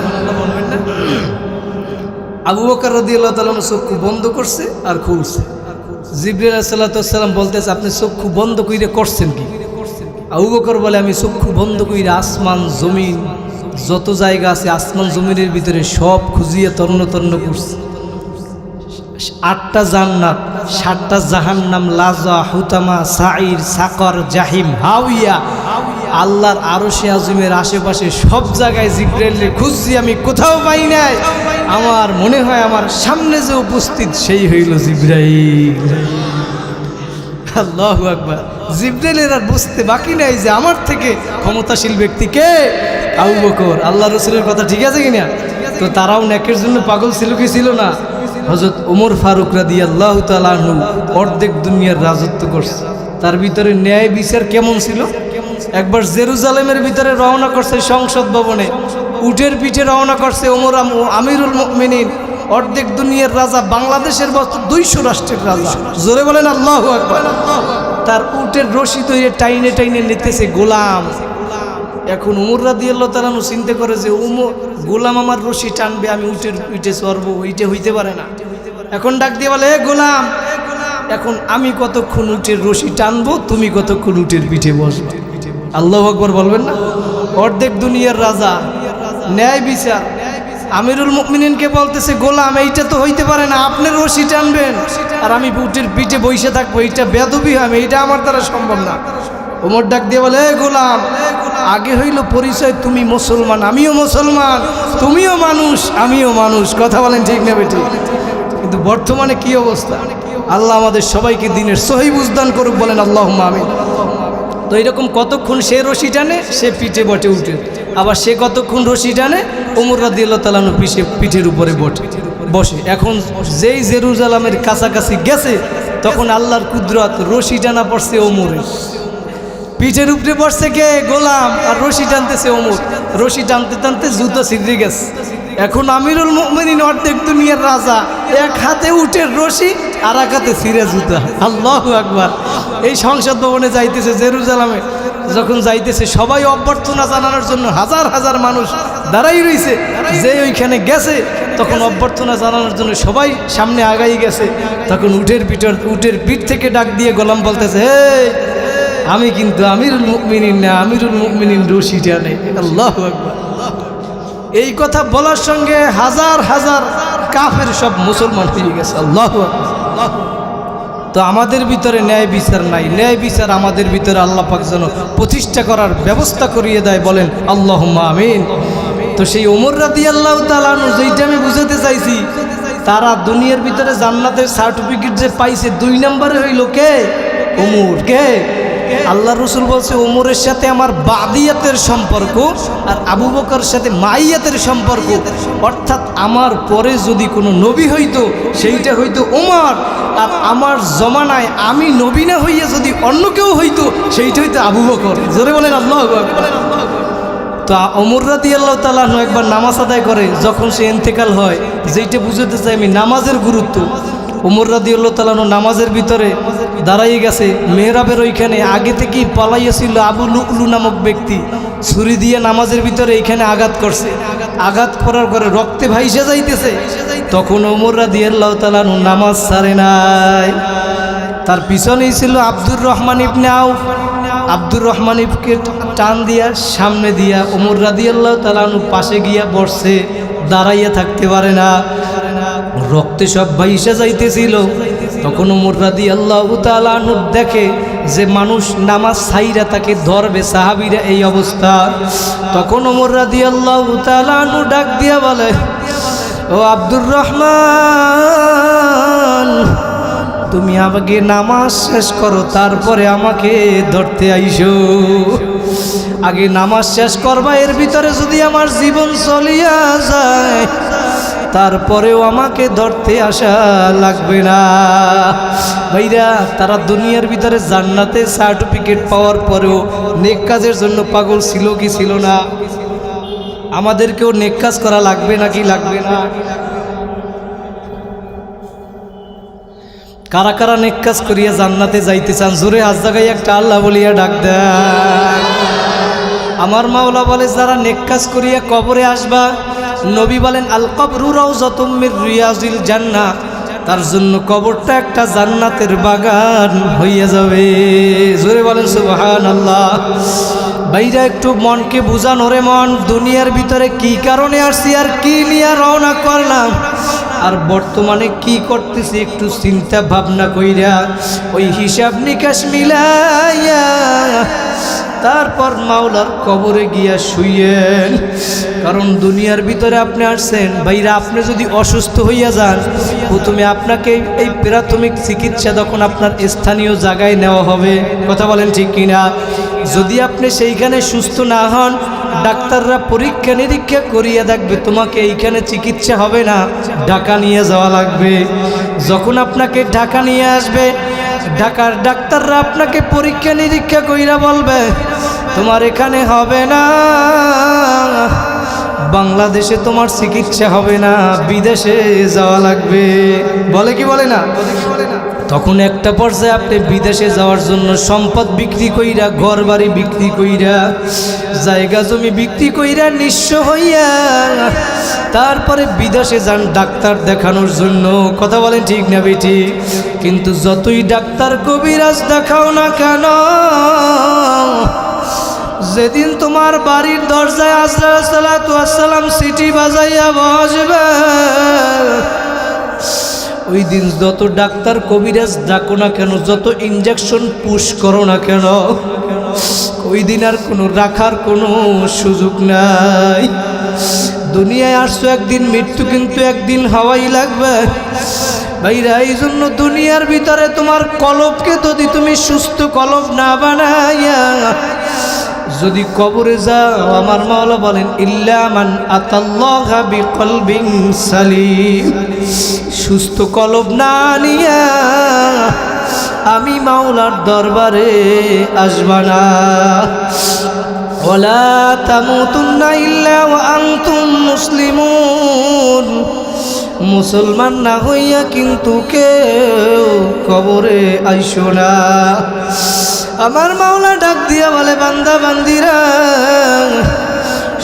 আবু বকর রাদিয়াল্লাহু তাআলা চক্ষু বন্ধ করছে আর খুলছে। জিবরাইল আলাইহিস সালাম বলতেছে আপনি চক্ষু বন্ধ কইরে করছেন কি? আবু বকর বলে আমি চক্ষু বন্ধ কইরা আসমান জমিন যত জায়গা আছে আসমান জমিনের ভিতরে সব খুঁজিয়ে তন্ন তন্ন করছি। 8টা জান্নাত, 7টা জাহান্নাম, লাজা, হুতামা, সাইর, সাকর, জাহিম, হাউইয়া, আল্লাহর আরশে আযমের আশেপাশে সব জায়গায় জিবরাইলকে খুঁজছি, আমি কোথাও পাই নাই। আমার মনে হয় আমার সামনে যে উপস্থিত সেই হইল জিবরাইল। আল্লাহু আকবার। জিবরাইলের আর বুঝতে বাকি নাই যে আমার থেকে ক্ষমতাশীল ব্যক্তি কে? আবু বকর। আল্লাহ রাসূলের কথা ঠিক আছে কিনা? তো তারাও নেকের জন্য পাগল ছিল কি ছিল না? হযরত ওমর ফারুক রাদিয়াল্লাহু তাআলা আনহু অর্ধেক দুনিয়ার রাজত্ব করছে। তার ভিতরে ন্যায় বিচার কেমন ছিল? একবার জেরুজালেমের ভিতরে রওনা করছে সংসদ ভবনে, উটের পিঠে রওনা করছে ওমর আমিরুল মুমিনিন, অর্ধেক দুনিয়ার রাজা, বাংলাদেশের বছর 200 রাষ্ট্রের রাজা। জোরে বলেন আল্লাহু আকবার। তার উটের রশি ধরে টাইনে টাইনে নিতেছে গোলাম। এখন ওমর রাদিয়াল্লাহু তাআলা চিন্তা করে যে গোলাম আমার রশি টানবে, আমি উটের পিঠে চড়বো, ওইটা হইতে পারে না। এখন ডাক দিয়ে বলে, গোলাম এখন আমি কতক্ষণ উটের রশি টানবো, তুমি কতক্ষণ উটের পিঠে বসবে। আল্লাহু আকবার বলবেন না? অর্ধেক দুনিয়ার রাজা, ন্যায় বিচার। আমিরুল মুমিনিনকে বলতেছে, গোলাম এইটা তো হইতে পারে না, আপনি রশি টানবেন আর আমি উটের পিঠে বসে থাকবো, এইটা বেয়াদবি হবে, এইটা আমার দ্বারা সম্ভব না। ওমর ডাক দিয়ে বলে, গোলাম আগে হইল পরিচয়, তুমি মুসলমান, আমিও মুসলমান, তুমিও মানুষ, আমিও মানুষ। কথা বলেন ঠিক না বেঠিক? কিন্তু বর্তমানে কি অবস্থা? আল্লাহ আমাদের সবাইকে দিনের সহি বুঝদান করুক, বলেন আল্লাহুম্মা আমিন। তো এরকম কতক্ষণ সে রশি টানে, সে পিঠে বটে উঠে, আবার সে কতক্ষণ রশি টানে, ওমর রাদিয়াল্লাহু তাআলা পিঠের উপরে বসে। এখন যেই জেরুজালেমের কাছাকাছি গেছে তখন আল্লাহর কুদরত, রশি টানা পড়ছে ওমরের পিঠের উপরে, বসছে কে? গোলাম, আর রশি টানতেছে ওমর। রশি টানতে টানতে জুতো ছিঁড়ে গেছে। এখন আমিরুল মুমিনিন অর্ধেক দুনিয়ার রাজা, এক হাতে উটের রশি আর এক হাতে ছিঁড়ে জুতা। আল্লাহু আকবার। এই সংসদ ভবনে যাইতেছে জেরুজালেমে, যখন যাইতেছে সবাই অভ্যর্থনা জানানোর জন্য হাজার হাজার মানুষ দাঁড়াই রয়েছে। যে ওইখানে গেছে তখন অভ্যর্থনা জানানোর জন্য সবাই সামনে আগাই গেছে। তখন উটের পিঠ থেকে ডাক দিয়ে গোলাম বলতেছে, হে আমি কিন্তু আমিরুল মুমিনিন না, আমিরুল মুমিনিন রশি টানে। আল্লাহু আকবার। এই কথা বলার সঙ্গে হাজার হাজার কাফের সব মুসলমান হয়ে গেছে। আল্লাহু আকবার। তো আমাদের ভিতরে ন্যায় বিচার নাই, ন্যায় বিচার আমাদের ভিতরে আল্লাহ পাক যেন প্রতিষ্ঠা করার ব্যবস্থা করিয়ে দেয়, বলেন আল্লাহুম্মা আমিন। তো সেই ওমর রাদিয়াল্লাহু তাআলা আনহু, যেইটা আমি বুঝাতে চাইছি, তারা দুনিয়ার ভিতরে জান্নাতের সার্টিফিকেট যে পাইছে 2 নম্বরে হইল কে? ওমর। কে? আল্লাহ রসুল বলছে ওমরের সাথে আমার বাদিয়াতের সম্পর্ক আর আবু বকরের সাথে মাইয়াতের সম্পর্ক, অর্থাৎ আমার পরে যদি কোনো নবী হইতো সেইটা হইতো ওমর, আর আমার জমানায় আমি নবী না হইয়া যদি অন্য কেউ হইতো সেইটা হইতো আবু বকর। জোরে বলেন আল্লাহু আকবার। তো ওমর রাদিয়াল্লাহু তাআলা আনহু একবার নামাজ আদায় করে, যখন সে ইন্তেকাল হয়, যেইটা বুঝাতে চাই আমি নামাজের গুরুত্ব। ওমর রাদিয়াল্লাহু তাআলা আনহু নামাজের ভিতরে দাঁড়াইয়ে গেছে, মেহরাবের ওইখানে আগে থেকেই পালাইয়াছিল আবু লুলু নামক ব্যক্তি, ছুরি দিয়ে নামাজের ভিতরে এইখানে আঘাত করছে, আঘাত করার পরে রক্তে ভাইসে যাইতেছে। তখন ওমর রাদিয়াল্লাহু তাআলা আনহু নামাজ ছাড়ে নাই। তার পিছনেই ছিল আব্দুর রহমান ইবনে আউফ। আব্দুর রহমান ইবকে টান দিয়া সামনে দিয়া ওমর রাদিয়াল্লাহু তাআলা আনহু পাশে গিয়া বসছে, দাঁড়াইয়া থাকতে পারে না, রক্তে সব ভাইসে যাইতেছিল। তখন ওমর রাদিয়াল্লাহু তাআলা আনহু দেখে যে মানুষ নামাজ ছাইরা তাকে ধরবে, সাহাবীরা এই অবস্থা। তখন ওমর রাদিয়াল্লাহু তাআলা আনহু ডাক দিয়া বলে, ও আব্দুর রহমান, তুমি আগে নামাজ শেষ করো, তারপরে আমাকে ধরতে আইসো। আগে নামাজ শেষ করবা, এর ভিতরে যদি আমার জীবন চলিয়া যায় তারপরেও আমাকে ধরতে আসা লাগবে না। ভাইরা, তারা দুনিয়ার ভিতরে জান্নাতে সার্টিফিকেট পাওয়ার পরেও নেক কাজের জন্য পাগল ছিল কি ছিল না? আমাদেরকেও নেক কাজ করা লাগবে নাকি লাগবে না? কারা কারা নেক কাজ করিয়া জান্নাতে যাইতে চান? জোরে হাত জাগাই একটা আল্লাহ বলিয়া ডাক দেন। আমার মাওলা বলে, যারা নেক কাজ করিয়া কবরে আসবা, নবী বলেন আল কবরু রাউযাতুম মির রিয়াজিল জান্নাহ, তার জন্য কবরটা একটা জান্নাতের বাগান হইয়া যাবে। জোরে বলেন সুবহানাল্লাহ। ভাইরা, একটু মনকে বুঝানো রে মন, দুনিয়ার ভিতরে কি কারণে আসছি আর কি নিয়ে রওনা করলাম, আর বর্তমানে কি করতেছি একটু চিন্তা ভাবনা কইরা ওই হিসাব নিকাশ মিলাইয়া তারপর মাওলার কবরে গিয়া শুইয়েন। কারণ দুনিয়ার ভিতরে আপনি আসছেন ভাইরা, আপনি যদি অসুস্থ হইয়া যান, প্রথমে আপনাকে এই প্রাথমিক চিকিৎসা তখন আপনার স্থানীয় জায়গায় নেওয়া হবে। কথা বলেন ঠিক কিনা? যদি আপনি সেইখানে সুস্থ না হন, ডাক্তাররা পরীক্ষা নিরীক্ষা করিয়া দেখবে তোমাকে এইখানে চিকিৎসা হবে না, ঢাকা নিয়ে যাওয়া লাগবে। যখন আপনাকে ঢাকা নিয়ে আসবে, ঢাকার ডাক্তাররা আপনাকে পরীক্ষা নিরীক্ষা কইরা বলবে তোমার এখানে হবে না, বাংলাদেশে তোমার চিকিৎসা হবে না, বিদেশে যাওয়া লাগবে। বলে কি বলে না? তখন একটা পর্যায়ে আপনি বিদেশে যাওয়ার জন্য সম্পদ বিক্রি কইরা, ঘর বাড়ি বিক্রি কইরা, জায়গা জমি বিক্রি কইরা নিঃস্ব হইয়া তারপরে বিদেশে যান ডাক্তার দেখানোর জন্য। কথা বলেন ঠিক না বেটি? কিন্তু যতই ডাক্তার কবিরাজ দেখাও না কেন, যেদিন তোমার বাড়ির দরজায় আজরাইল সালাতু ওয়াসসালাম সিটি বাজাইয়া বসবে, ওই দিন যত ডাক্তার কবিরাজ ডাকো না কেন, যত ইনজেকশন পুশ করো না কেন, ওই দিন আর কোনো রাখার কোনো সুযোগ নাই। দুনিয়ায় আসছো একদিন, মৃত্যু কিন্তু একদিন হওয়াই লাগবে ভাইরা। এই জন্য দুনিয়ার ভিতরে তোমার কলবকে যদি তুমি সুস্থ কলব না বানাইয়া যদি কবরে যাও, আমার মাওলা বলেন ইল্লা মান আতাল্লাহা বিকলবিন সালিম, সুস্থ কলব না নিয়া আমি মাওলার দরবারে আসবা না। ওয়ালা তামুতুন্না ইল্লা ওয়া আনতুম মুসলিমুন, মুসলমান না হইয়া কিন্তু কেউ কবরে আইসো না। আমার মাওলা ডাক দিয়া বলে বান্দা বান্দিরা,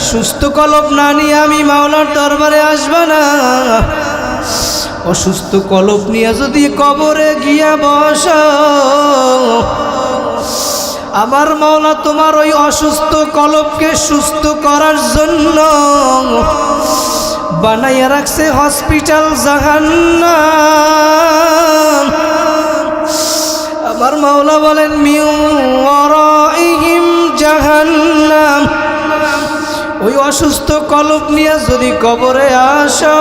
সুস্থ কলব না নিয়ে আমি মাওলার দরবারে আসবা না। অসুস্থ কলব নিয়ে যদি কবরে গিয়া বস, আমার মাওলা তোমার ওই অসুস্থ কলবকে সুস্থ করার জন্য বানাইয়া রাখছে হসপিটাল জাহান্নাম। আমার মাওলা বলেন মিন ওয়ারাইহিম জাহান্নাম, ওই অসুস্থ কলব নিয়ে যদি কবরে আসো,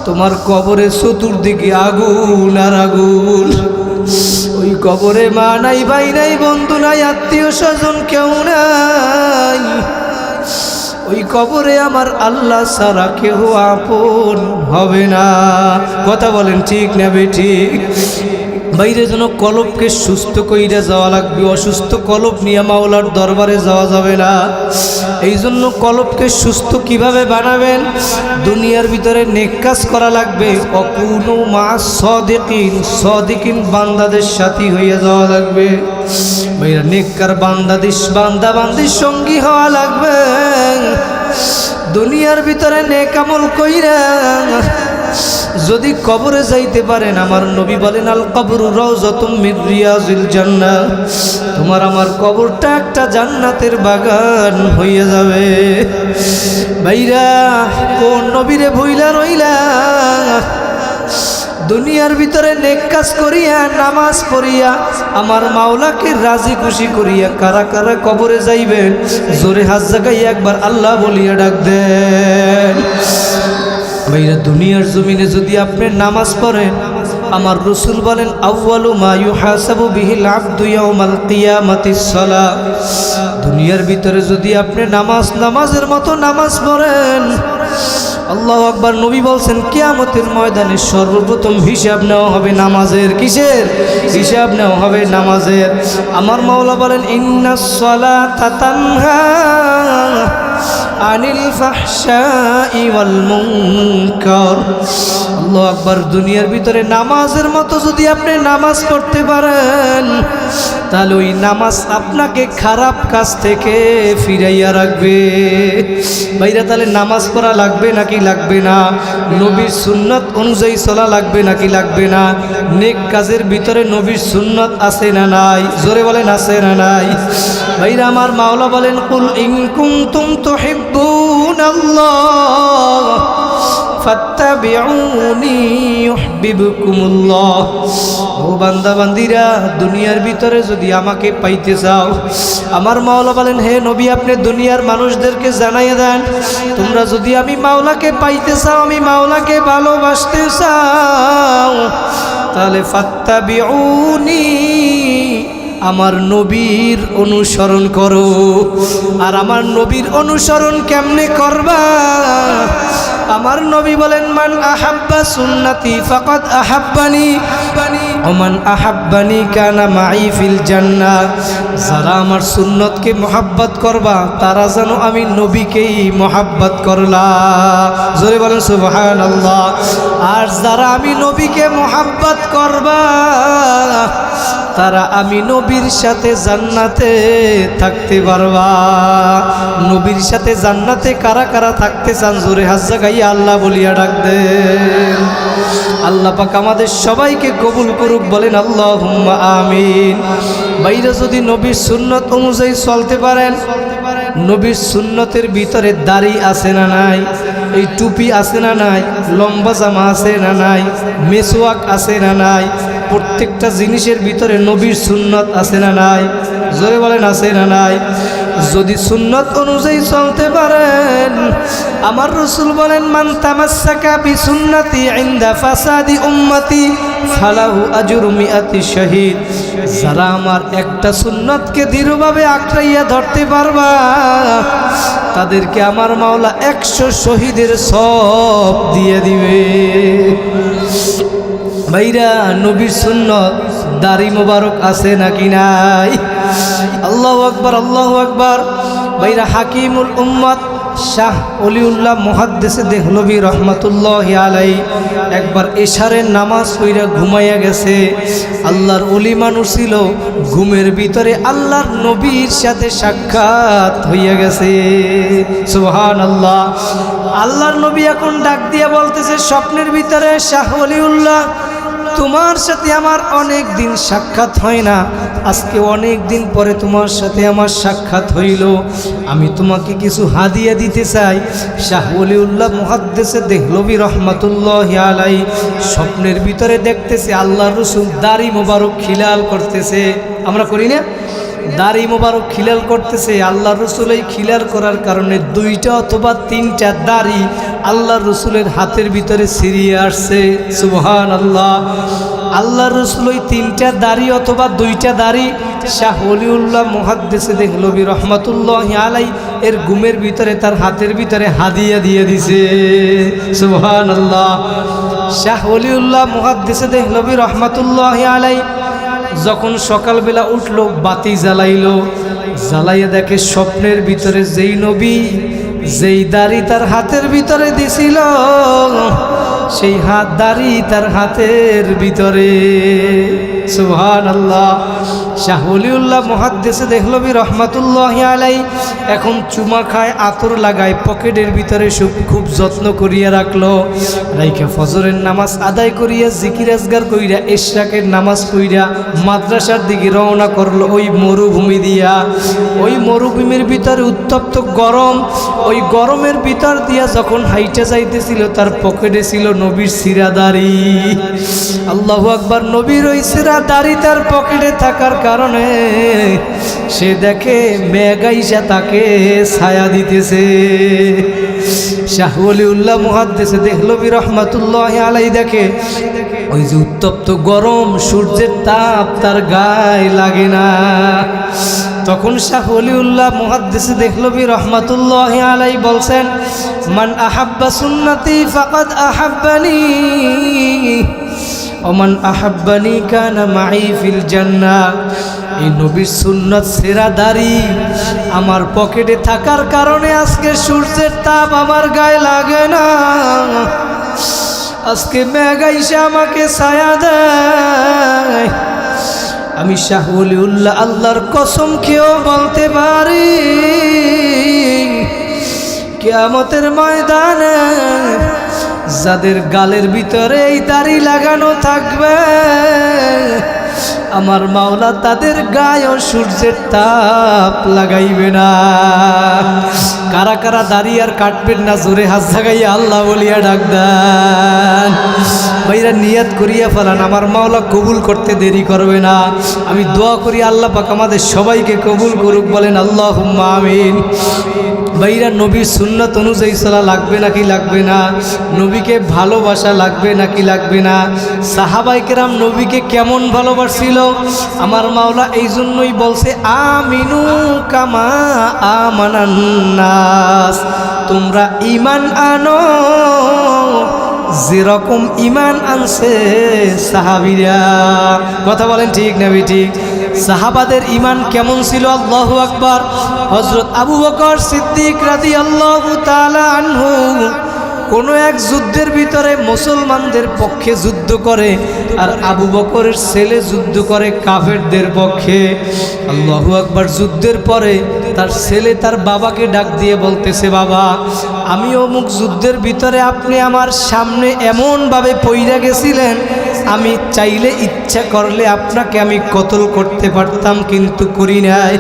তোমার কবরে চতুর্দিকে আগুন আর আগুন। ওই কবরে মা নাই, ভাই নাই, বন্ধু নাই, আত্মীয় স্বজন কেউ নাই। ওই কবরে আমার আল্লাহ ছাড়া কেউ আপন হবে না। কথা বলেন ঠিক না বেঠিক? বাইরে যেন কলবকে সুস্থ কইরা যাওয়া লাগবে, অসুস্থ কলব নিয়ে মাওলার দরবারে যাওয়া যাবে না। এই জন্য কলবকে সুস্থ কিভাবে বানাবেন? দুনিয়ার ভিতরে নেক কাজ করা লাগবে। অকুনু মা সাদিকিন, সাদিকিন বান্দাদের সাথী হইয়া যাওয়া লাগবে। ভাইরা নেককার বান্দাবান্দির সঙ্গী হওয়া লাগবে। দুনিয়ার ভিতরে নেক আমল কইরা যদি কবরে যাইতে পারেন, আমার নবী বলেন আল কবরু রাউযাতুম মির রিয়াজিল জান্নাহ, তোমার আমার কবরটা একটা জান্নাতের বাগান হইয়া যাবে। ভাইরা কোন নবীরে ভুইলা রইলা? দুনিয়ার ভিতরে নেক কাজ করিয়া, নামাজ পড়িয়া, আমার মাওলাকে রাজি খুশি করিয়া কারা কারা কবরে যাইবেন? জোরে হাত জাগাইয়া একবার আল্লাহ বলিয়া ডাক দেন। ভাইরা দুনিয়ার জমিনে যদি আপনি নামাজ পড়েন, আমার রাসূল বলেন আউয়ালু মা ইউহাসাবু বিহিল আবদু ইয়াউমাল কিয়ামাতিস সালাহ। দুনিয়ার ভিতরে যদি আপনি নামাজের মতো নামাজ পড়েন, আল্লাহু আকবার, নবী বলছেন কিয়ামতের ময়দানে সর্বপ্রথম হিসাব নেওয়া হবে নামাজের। কিসের হিসাব নেওয়া হবে? নামাজের। আমার মাওলা বলেন ইন্নাস সালাতা তানহা আনিল ফাহশাই ওয়াল মুনকার। আল্লাহু আকবার, দুনিয়ার ভিতরে নামাজের মতো যদি আপনি নামাজ পড়তে পারেন, তাহলে ওই নামাজ আপনাকে খারাপ কাজ থেকে ফিরাইয়া রাখবে। ভাইরা তাহলে নামাজ পড়া লাগবে নাকি লাগবে না? নবীর সুন্নাত অনুযায়ী চলা লাগবে নাকি লাগবে না? নেক কাজের ভিতরে নবীর সুন্নাত আছে না নাই? জোরে বলেন আছে না নাই? ভাইরা আমার মাওলা বলেন কুল ইন কুনতুম তুহিব্বুনাল্লাহ ফাত্তাবিউনি ইউহিব্বুকুমুল্লাহ। ও বান্দা বান্দিরা, দুনিয়ার ভিতরে যদি আমাকে পাইতে চাও, আমার মাওলা বলেন হে নবী আপনি দুনিয়ার মানুষদেরকে জানাইয়া দেন, তোমরা যদি আমি মাওলাকে পাইতে চাও, আমি মাওলাকে ভালোবাসতে চাও, তাহলে ফাত্তাবিউনি, আমার নবীর অনুসরণ করো। আর আমার নবীর অনুসরণ কেমনে করবা? আমার নবী বলেন মান আহাব্বা সুন্নতি ফাকাদ আহাব্বানি ওমান আহাব্বানি কানা মাই ফিল জান্নাহ। যারা আমার সুন্নতকে মহব্বত করবা, তারা যেন আমি নবীকেই মহব্বত করলা। জোরে বলেন সুবহানাল্লাহ। আর যারা আমি নবীকে মহব্বত করবা, তারা আমি নবীর সাথে জান্নাতে থাকতে পারবা। নবীর সাথে জান্নাতে কারা কারা থাকতে চান? জোরে হাত জাগাইয়া আল্লাহ বলিয়া ডাক দেন। আল্লাহ পাক আমাদের সবাইকে কবুল করুক, বলেন আল্লাহুম্মা আমিন। বাইরে যদি নবীর সুন্নত অনুযায়ী চলতে পারেন, নবীর সুন্নতের ভিতরে দাড়ি আছে না নাই? এই টুপি আছে না নাই? লম্বা জামা আছে না নাই? মেসওয়াক আছে না নাই? প্রত্যেকটা জিনিসের ভিতরে নবীর সুন্নত আছে না নাই? জোরে বলেন আছে না নাই? যদি সুন্নত অনুযায়ী চলতে পারেন, আমার রাসূল বলেন মান তামাসসাকা বিসুন্নতি ইনদা ফাসাদি উম্মতি ফালাহু আজরু মিআতি শাহীদ। যারা আমার একটা সুন্নতকে দৃঢ়ভাবে আঁকড়াইয়া ধরতে পারবা, তাদেরকে আমার মাওলা 100 শহীদের সওয়াব দিয়ে দিবে। ভাইরা নবীর সুন্নত দাড়ি মোবারক আছে নাকি নাই? আল্লাহু আকবার, আল্লাহু আকবার। ভাইরা হাকিমুল উম্মত শাহ অলিউল্লাহ মুহাদ্দিস দেহলভী রহমাতুল্লাহি আলাইহি একবার এশারের নামাজ পড়া ঘুমাইয়া গেছে। আল্লাহর ওলি মানুষ ছিল, ঘুমের ভিতরে আল্লাহর নবীর সাথে সাক্ষাৎ হইয়া গেছে। সুবহানাল্লাহ। আল্লাহর নবী এখন ডাক দিয়া বলতেছে স্বপ্নের ভিতরে, শাহ অলিউল্লাহ তোমার সাথে আমার অনেক দিন সাক্ষাৎ হয় না, আজকে অনেক দিন পরে তোমার সাথে আমার সাক্ষাৎ হইল। আমি তোমাকে কিছু হাদিয়া দিতে চাই। শাহ ওলিউল্লাহ মুহাদ্দিসে দেহলভী রহমাতুল্লাহি আলাইহি স্বপ্নের ভিতরে দেখতেছে আল্লাহর রাসূল দাড়ি মোবারক খিলাল করতেছে। আমরা করি না? দাড়ি মোবারক খিলাল করতেছে। আল্লাহর রাসূল এই খিলাল করার কারণে 2টা অথবা 3টা দাড়ি আল্লাহর রাসূলের হাতের ভিতরে ছিঁড়িয়ে আসছে। সুবহানাল্লাহ। আল্লাহর রাসূল ওই 3টা দাড়ি অথবা 2টা দাড়ি শাহ ওলিউল্লাহ মুহাদ্দিসে দেহলভী রহমাতুল্লাহি আলাইহি এর ঘুমের ভিতরে তার হাতের ভিতরে হাদিয়া দিয়ে দিছে। সুবহানাল্লাহ। শাহ ওলিউল্লাহ মুহাদ্দিসে দেহলভী রহমাতুল্লাহি আলাইহি যখন সকালবেলা উঠলো, বাতি জ্বালাইলো, জ্বালাইয়া দেখে স্বপ্নের ভিতরে যেই নবী যেই দাড়ি তার হাতের ভিতরে দিছিল সেই দাড়ি তার হাতের ভিতরে। সুবহানাল্লাহ। শাহ ওলিউল্লাহ মুহাদ্দিসে দেহলভী রহমাতুল্লাহি আলাইহি এখন চুমা খায়, আতর লাগায়, পকেটের ভিতরে খুব যত্ন করিয়া রাখলো। রাইখা ফজরের নামাজ আদায় করিয়া জিকির আজগার কইরা ইশরাকের নামাজ পড়িয়া মাদ্রাসার দিকে রওনা করলো ওই মরুভূমি দিয়া। ওই মরুভূমির ভিতরে উত্তপ্ত গরম, ওই গরমের ভিতর দিয়া যখন হাইটে যাইতেছিল তার পকেটে ছিল নবীর সিরা দাড়ি। আল্লাহু আকবার। নবীর ওই সিরা দাড়ি তার পকেটে থাকার কারণে সে দেখে মেঘ আইসা তাকে ছায়া দিতেছে। শাহ ওলিউল্লাহ মুহাদ্দিসে দেহলভী রহমাতুল্লাহি আলাইহি দেখে ওই যে উত্তপ্ত গরম সূর্যের তাপ তার গায়ে লাগে না। তখন শাহ ওলিউল্লাহ মুহাদ্দিসে দেহলভী রহমাতুল্লাহি আলাইহি বলছেন, মান আহাব্বা সুন্নতি ফাকাদ আহাব্বানি ওমান আহাব্বানি কানা মাই ফিল জান্নাহ। এই নবীর সুন্নাত সেরা দাড়ি আমার পকেটে থাকার কারণে আজকে সূর্যের তাপ আমার গায়ে লাগে না, আজকে মেঘ আইসা আমাকে ছায়া দেয়। আমি শাহ ওলিউল্লাহ আল্লাহর কসম খেয়েও বলতে পারি কিয়ামতের ময়দানে যাদের গালের ভিতরে এই দাড়ি লাগানো থাকবে আমার মাওলা তাদের গায়ে সূর্যের তাপ লাগাইবে না। কারা কারা দাড়ি আর কাটবেন না জোরে হাত জাগাইয়া আল্লাহ বলিয়া ডাক দেন। ভাইরা নিয়াত করিয়া ফেলান, আমার মাওলা কবুল করতে দেরি করবে না। আমি দোয়া করি আল্লাহ পাক আমাদের সবাইকে কবুল করুক, বলেন আল্লাহুম্মা আমিন। ভাইরা নবীর সুন্নাত অনুযায়ী চলা লাগবে নাকি লাগবে না? নবীকে ভালোবাসা লাগবে নাকি লাগবে না? সাহাবায়ে কেরাম নবীকে কেমন ভালোবাসছিল আমার মাওলা এই জন্যই বলছে আমিনু কামা আমানান নাস, তোমরা ঈমান আনো যেরকম ঈমান আনছে সাহাবীরা। কথা বলেন ঠিক না ঠিক? সাহাবাদের ঈমান কেমন ছিল? আল্লাহু আকবার। হযরত আবু বকর সিদ্দিক রাদিয়াল্লাহু তাআলা আনহু কোনো এক যুদ্ধের ভিতরে মুসলমানদের পক্ষে যুদ্ধ করে আর আবু বকরের ছেলে যুদ্ধ করে কাফেরদের পক্ষে। আল্লাহু আকবার। যুদ্ধের পরে তার ছেলে তার বাবাকে ডাক দিয়ে বলতেছে, বাবা আমি অমুক যুদ্ধের ভিতরে আপনি আমার সামনে এমনভাবে পইরা গেছিলেন, আমি চাইলে ইচ্ছা করলে আপনাকে আমি কতল করতে পারতাম কিন্তু করি নাই,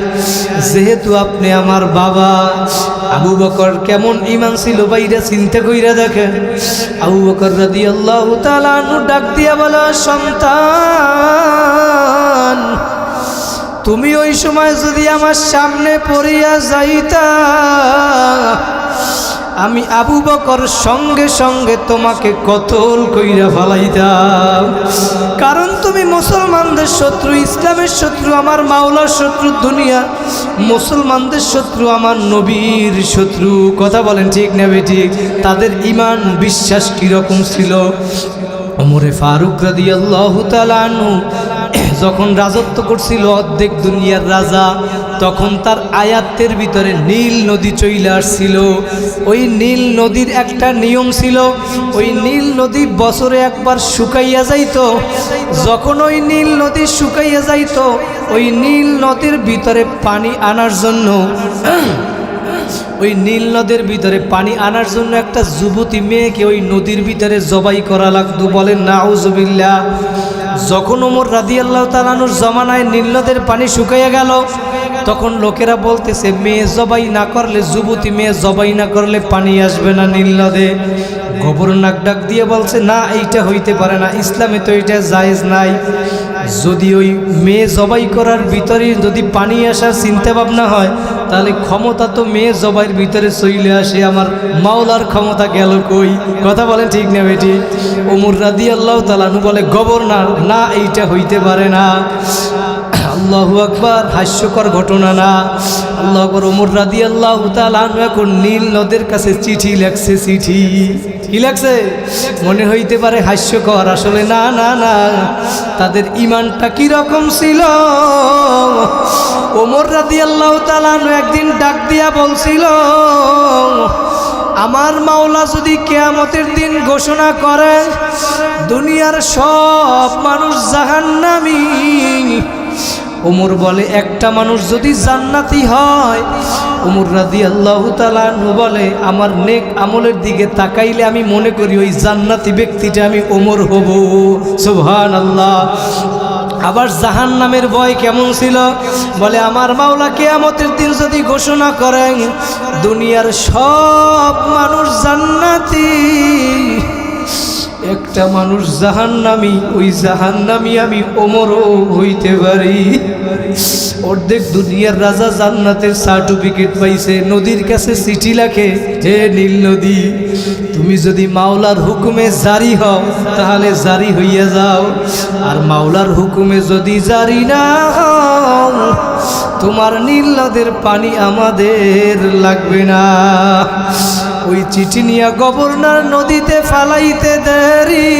যেহেতু আপনি আমার বাবা। আবু বকর কেমন ঈমান ছিল ভাইরা চিন্তা কইরা দেখেন। আবু বকর রাদিয়াল্লাহু তাআলা আনহু ডাক দিয়া বলে, সন্তান তুমি ওই সময় যদি আমার সামনে পড়িয়া যাইতা আমি আবু বকর সঙ্গে সঙ্গে তোমাকে কতল কইরা ফেলাইতাম, কারণ তুমি মুসলমানদের শত্রু, ইসলামের শত্রু, আমার মাওলার শত্রু দুনিয়া, মুসলমানদের শত্রু আমার নবীর শত্রু। কথা বলেন ঠিক না ঠিক? তাদের ঈমান বিশ্বাস কিরকম ছিল? ওমরে ফারুক রাদিয়াল্লাহু তাআলা আনহু যখন রাজত্ব করছিল অর্ধেক দুনিয়ার রাজা, তখন তার আয়াতের ভিতরে নীল নদী চলে আসছিল। ওই নীল নদীর একটা নিয়ম ছিল, ওই নীল নদী বছরে একবার শুকাইয়া যাইত। যখন ওই নীল নদী শুকাইয়া যাইত, ওই নীল নদীর ভিতরে পানি আনার জন্য ওই নীল নদের ভিতরে পানি আনার জন্য একটা যুবতী মেয়েকে ওই নদীর ভিতরে জবাই করা লাগতো। বলেন নাউজুবিল্লাহ। যখন ওমর রাদিয়াল্লাহু তাআলা আনহুর জমানায় নীল নদের পানি শুকিয়ে গেল, তখন লোকেরা বলতেছে মেয়ে জবাই না করলে, যুবতী মেয়ে জবাই না করলে পানি আসবে না নীল নদে। গভর্নর নাক ডাক দিয়ে বলছে, না এইটা হইতে পারে না, ইসলামে তো এটা জায়েজ নাই। যদি ওই মেয়ে জবাই করার ভিতরে যদি পানি আসার চিন্তা ভাবনা হয়, তাহলে ক্ষমতা তো মেয়ে জবাইয়ের ভিতরে চলে আসে, আমার মাওলার ক্ষমতা গেল কই? কথা বলেন ঠিক না বেটি? ওমর রাদিয়াল্লাহু তাআলা আনহু বলে, গভর্নর না, এইটা হইতে পারে না। আল্লাহু আকবার, হাস্যকর ঘটনা না? আল্লাহু আকবার। ওমর রাদিয়াল্লাহু তাআলা আনহু এখন নীল নদের কাছে চিঠি লেখছে। চিঠি কি লেখছে? মনে হইতে পারে হাস্যকর, আসলে না না না, তাদের ঈমানটা কি রকম ছিল। ওমর রাদিয়াল্লাহু তাআলা আনহু একদিন ডাক দিয়া বলছিল, আমার মাওলা যদি কিয়ামতের দিন ঘোষণা করে দুনিয়ার সব মানুষ জাহান্নামী, ওমর বলে একটা মানুষ যদি জান্নাতি হয়, ওমর রাদিয়াল্লাহু তাআলা আনহু বলে আমার নেক আমলের দিকে তাকাইলে আমি মনে করি ওই জান্নাতি ব্যক্তিটা আমি ওমর হব। সুবহানাল্লাহ। আবার জাহান্নামের ভয় কেমন ছিল? বলে আমার মাওলা কিয়ামতের দিন যদি ঘোষণা করেন দুনিয়ার সব মানুষ জান্নাতি, একটা মানুষ জাহান্নামী, ওই জাহান্নামী আমি ওমরও হইতে পারি। অর্ধেক দুনিয়ার রাজা জান্নাতের সার্টিফিকেট পাইছে, নদীর কাছে চিঠি লেখে, হে নীল নদী, তুমি যদি মাওলার হুকুমে জারি হও তাহলে জারি হইয়া যাও, আর মাওলার হুকুমে যদি জারি না হও তোমার নীল নদের পানি আমাদের লাগবে না। ওই চিঠি নিয়ে গভর্নর নদীতে ফালাইতে দেরি,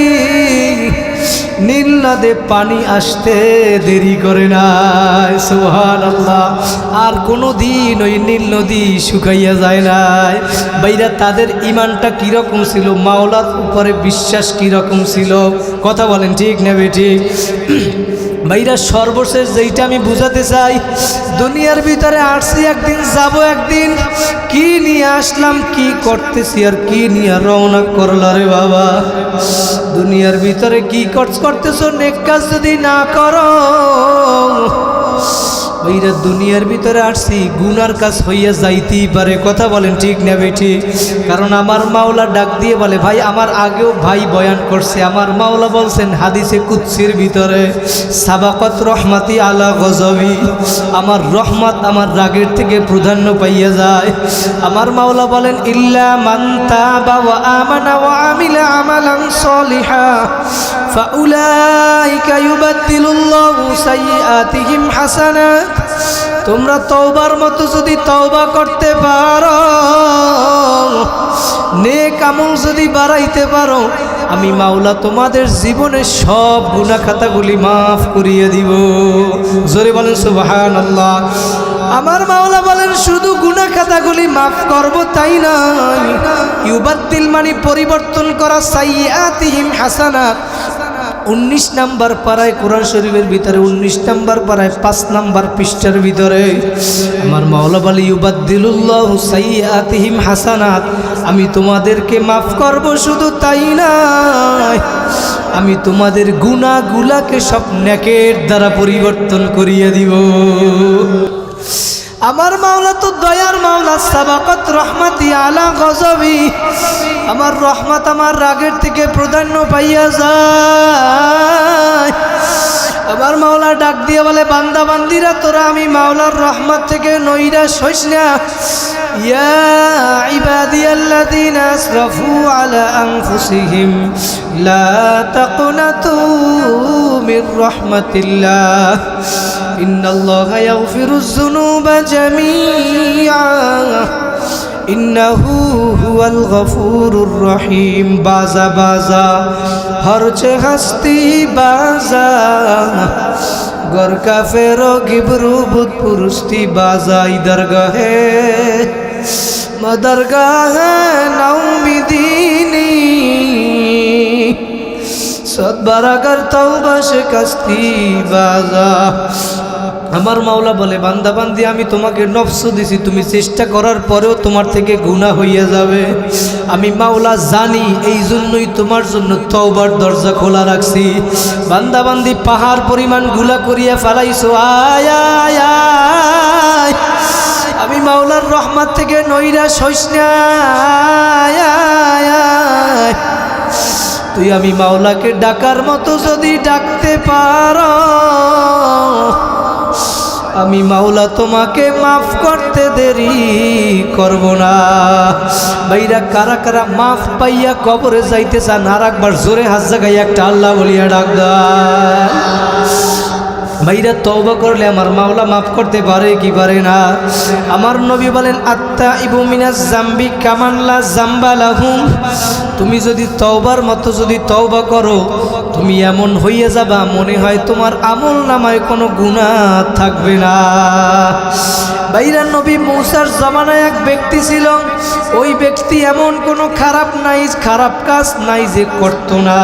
নীল নদে পানি আসতে দেরি করে না। সুবহানাল্লাহ। আর কোনো দিন ওই নীল নদী শুকাইয়া যায় নাই। বাইরা তাদের ঈমানটা কীরকম ছিল, মাওলার উপরে বিশ্বাস কীরকম ছিল? কথা বলেন ঠিক না বেঠিক? ভাইরা সর্বশেষ যেইটা আমি বুঝাতে চাই, দুনিয়ার ভিতরে আসছি একদিন, যাব একদিন, কি নিয়ে আসলাম, কি করতেছি আর কি নিয়ে রওনা করলা রে বাবা? দুনিয়ার ভিতরে কি করতেছো, নেক কাজ যদি না করো, ভাইরা দুনিয়ার ভিতরে আসছি গুনার কাজ হইয়া যাইতেই পারে। কথা বলেন ঠিক না বেঠি? কারণ আমার মাওলা ডাক দিয়ে বলে, ভাই আমার আগেও ভাই বয়ান করছে, আমার মাওলা বলছেন হাদিসে কুদসির ভিতরে, সাবাকত রহমাতি আলা গজবি, আমার রহমত আমার রাগের থেকে প্রাধান্য পাইয়া যায়। আমার মাওলা বলেন, ইল্লা মান তাবা ওয়া আমানা ওয়া আমিলা আমালান সলিহা ফাউলাইকা ইউবাদদিলুল্লাহু সাইয়্যাতিহিম হাসানাত। তোমরা তওবার মতো যদি তওবা করতে পারো, নেক আমল যদি বাড়াইতে পারো, আমি মাওলা তোমাদের জীবনের সব গুনাহ খাতাগুলি মাফ করিয়ে দিব। জোরে বলেন সুবহানাল্লাহ। আমার মাওলা বলেন শুধু গুনাহ খাতাগুলি মাফ করব তাই নয়, ইউবাদদিল মানে পরিবর্তন করা, সাইয়্যাতিহিম হাসানাত। 19 নম্বর পারায় কোরআন শরীফের ভিতরে, 19 নম্বর পারায় 5 নম্বর পৃষ্ঠার ভিতরে আমার মাওলা বলে, ইউবাদদিলুল্লাহু সাইয়্যাতিহিম হাসানাত, আমি তোমাদেরকে মাফ করব, শুধু তাই নয় আমি তোমাদের গুনাহগুলোকে সব নেকের দ্বারা পরিবর্তন করিয়ে দিব। আমার মাওলা তো দয়ার মাওলা, সাবাকত রহমাতি আলা গজবি, আমার রহমত আমার রাগের থেকে প্রাধান্য পাইয়া যায়। আমার মাওলা ডাক দিয়ে বলে, বান্দা বান্দিরা তোরা আমি মাওলার রহমত থেকে নৈরাশ হইস না। ইয়া ইবাদিয়াল্লাযীনা আসরাফু আলা আনফুসিহিম লা তাকনাতু মির রাহমাতিল্লাহ ইন্নাল্লাহা ইয়াগফিরুয যুনুবা জামিআ ইন্নাহু হুয়াল গফুরুর রহিম। বাজা বাজা হরচে হাস্তি বাজা, গর কাফেরো গিবরু ভূত পুরুস্তি বাজা, ইদরগাহে মদরগাহে নাউমিদিনী সদবারাগর তওবা শিকস্তি বাজা। আমার মাওলা বলে বান্দা বান্দি আমি তোমাকে নফস দিছি, তুমি চেষ্টা করার পরেও তোমার থেকে গুনাহ হইয়া যাবে। আমি মাওলা জানি, এই জন্যই তোমার জন্য তওবার দরজা খোলা রাখছি। বান্দা বান্দি পাহাড় পরিমাণ গুনাহ করিয়া ফেলাইছো, আয় আয় আয়, আমি মাওলার রহমত থেকে নৈরাশ হইস না, আয় আয় আয়। তুই আমি মাওলাকে ডাকার মতো যদি ডাকতে পারো, আমি মাওলা তোমাকে মাফ করতে দেরি করব না। ভাইরা কারা কারা মাফ পাইয়া কবরে যাইতে চান আর একবার জোরে হাত জাগাইয়া একটা আল্লাহ বলিয়া ডাক দেন। ভাইরা তওবা করলে আমার মাওলা মাফ করতে পারে কি পারে না? আমার নবী বলেন আত্তাইবু মিনাজ জামবি কামান লা জামবা লাহুম। তুমি যদি তওবার মতো যদি তওবা করো, তুমি এমন হইয়া যাবা মনে হয় তোমার আমল নামায় কোনো গুনাহ থাকবে না। ভাইরা নবী মূসার জামানায় এক ব্যক্তি ছিল, ওই ব্যক্তি এমন কোনো খারাপ কাজ নাই যে করতো না।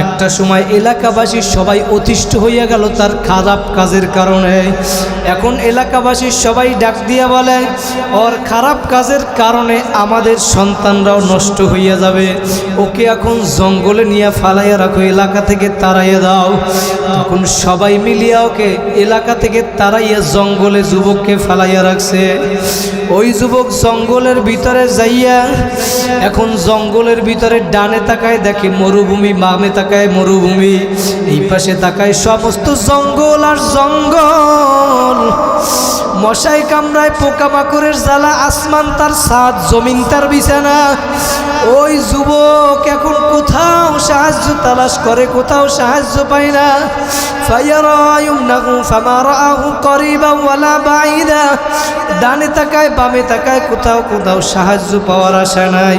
একটা সময় এলাকাবাসী সবাই অতিষ্ঠ হইয়া গেল তার খারাপ কাজের কারণে। এখন এলাকাবাসী সবাই ডাক দিয়া বলে, ওর খারাপ কাজের কারণে আমাদের সন্তানরাও নষ্ট হইয়া যাবে, ওকে এখন জঙ্গলে নিয়ে ফালাইয়া রাখো, এলাকা থেকে তাড়াইয়া দাও। তখন সবাই মিলিয়া ওকে এলাকা থেকে তাড়াইয়া জঙ্গলে যুবককে ফালাইয়া রাখছে। ওই যুবক জঙ্গলের ভিতরে যাইয়া এখন জঙ্গলের ভিতরে ডানে তাকায় দেখে মরুভূমি, বামে তাকায় মরুভূমি, এই পাশে তাকায় সমস্ত জঙ্গল আর জঙ্গল। মশাই কামড়ায়, পোকামাকড়ের জ্বালা, আসমান তার ছাদ, জমিন তার বিছানা। ওই যুবক এখন কোথাও সাহায্য তালাশ করে, কোথাও সাহায্য পায় না। ডানে তাকায় বামে তাকায়, কোথাও সাহায্য পাওয়ার আশা নাই।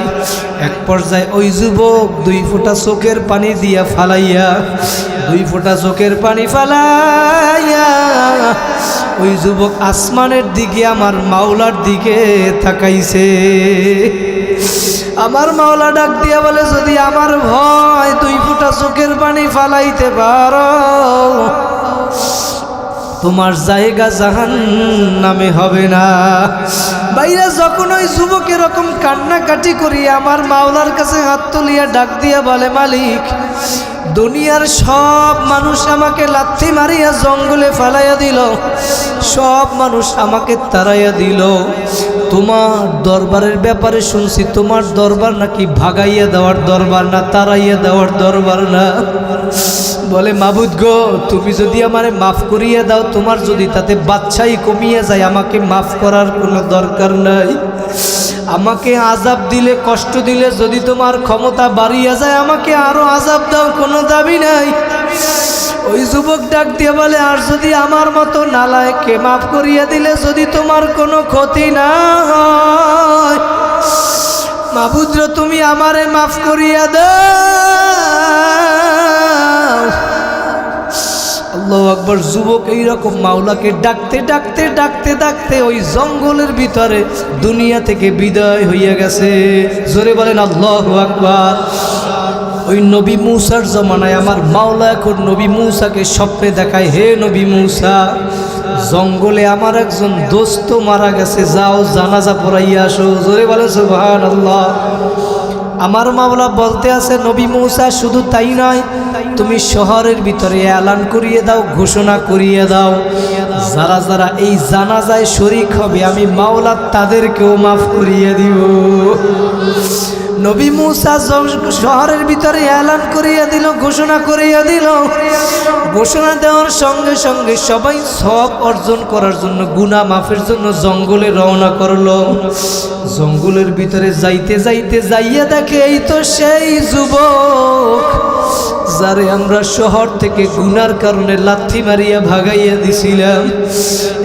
এক পর্যায়ে ওই যুবক 2 ফোঁটা চোখের পানি দিয়া ফালাইয়া, 2 ফোঁটা চোখের পানি ফালাইয়া ওই যুবক আসমানের দিকে আমার মাওলার দিকে তাকাইছে। আমার মাওলা ডাক দিয়া বলে, যদি আমার ভয় 2 ফোঁটা চোখের পানি ফালাইতে পারো, তোমার জায়গা জাহান্নামে হবে না। বাইরে যখন ওই যুবক এরকম কান্নাকাটি করিয়া আমার মাওলার কাছে হাত তুলিয়া ডাক দিয়া বলে, মালিক, দুনিয়ার সব মানুষ আমাকে লাথি মারিয়া জঙ্গলে ফালাইয়া দিল, সব মানুষ আমাকে তাড়াইয়া দিল, তোমার দরবারের ব্যাপারে শুনছি তোমার দরবার নাকি ভাগাইয়া দেওয়ার দরবার না, তাড়াইয়া দেওয়ার দরবার না। বলে, মাবুদ গো, তুমি যদি আমারে মাফ করিয়া দাও, তোমার যদি তাতে বাচ্চাই কমিয়ে যায়, আমাকে মাফ করার কোনো দরকার নাই। আমাকে আযাব দিলে, কষ্ট দিলে যদি তোমার ক্ষমতা বাড়িয়া যায়, আমাকে আরো আযাব দাও, কোনো দাবি নাই। ওই যুবক ডাক দিয়ে বলে, আর যদি আমার মতো নালায়েককে মাফ করিয়া দিলে যদি তোমার কোনো ক্ষতি না হয়, মাবুদ তুমি আমারে মাফ করিয়া দাও। আল্লাহু আকবার। যুবক এইরকম মাওলাকে ডাকতে ডাকতে ডাকতে ডাকতে ওই জঙ্গলের ভিতরে দুনিয়া থেকে বিদায় হইয়া গেছে। জোরে বলেন আল্লাহু আকবার। ওই নবী মূসার জমানায় আমার মাওলা এখন নবী মূসাকে স্বপ্নে দেখায়, হে নবী মূসা, জঙ্গলে আমার একজন দোস্ত মারা গেছে, যাও জানাজা পড়াইয়া আসো। জোরে বলে সুবহানাল্লাহ। আমার মাওলা বলতে আছে, নবী মূসা শুধু তাই নয়, তুমি শহরের ভিতরে এলান করিয়ে দাও, ঘোষণা করিয়ে দাও, যারা যারা এই জানাজায় শরীক হবে আমি মাওলা তাদেরকেও মাফ করিয়ে দিব। নবী মূসা শহরের ভিতরে এলান করিয়া দিল, ঘোষণা করিয়া দিল। ঘোষণা দেওয়ার সঙ্গে সঙ্গে সবাই সওয়াব অর্জন করার জন্য, গুনাহ মাফের জন্য জঙ্গলে রওনা করলো। জঙ্গলের ভিতরে যাইতে যাইতে যাইয়া দেখে, এই তো সেই যুবক যারে আমরা শহর থেকে গুনার কারণে লাথি মারিয়া ভাগাইয়া দিছিলাম।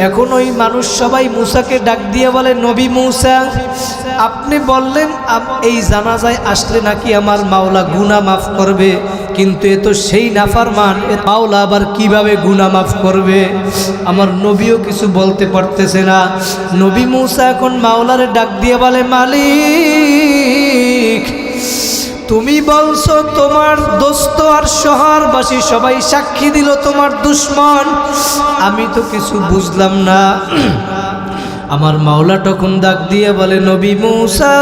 এখন ওই মানুষ সবাই মূসাকে ডাক দিয়ে বলে, নবী মূসা, আপনি বললেন এই জানাজায় আসলে নাকি আমার মাওলা গুনাহ মাফ করবে, কিন্তু এ তো সেই নাফরমান, মাওলা আবার কিভাবে গুনাহ মাফ করবে? আমার নবীও কিছু বলতে পারতেছে না। নবী মূসা এখন মাওলারে ডাক দিয়ে বলে, মালিক, তুমি বলছো তোমার দোস্ত আর শহরবাসী সবাই সাক্ষী দিল তোমার দুশ্মন, আমি তো কিছু বুঝলাম না। আমার মাওলা তখন ডাক দিয়ে বলে, নবী মূসা,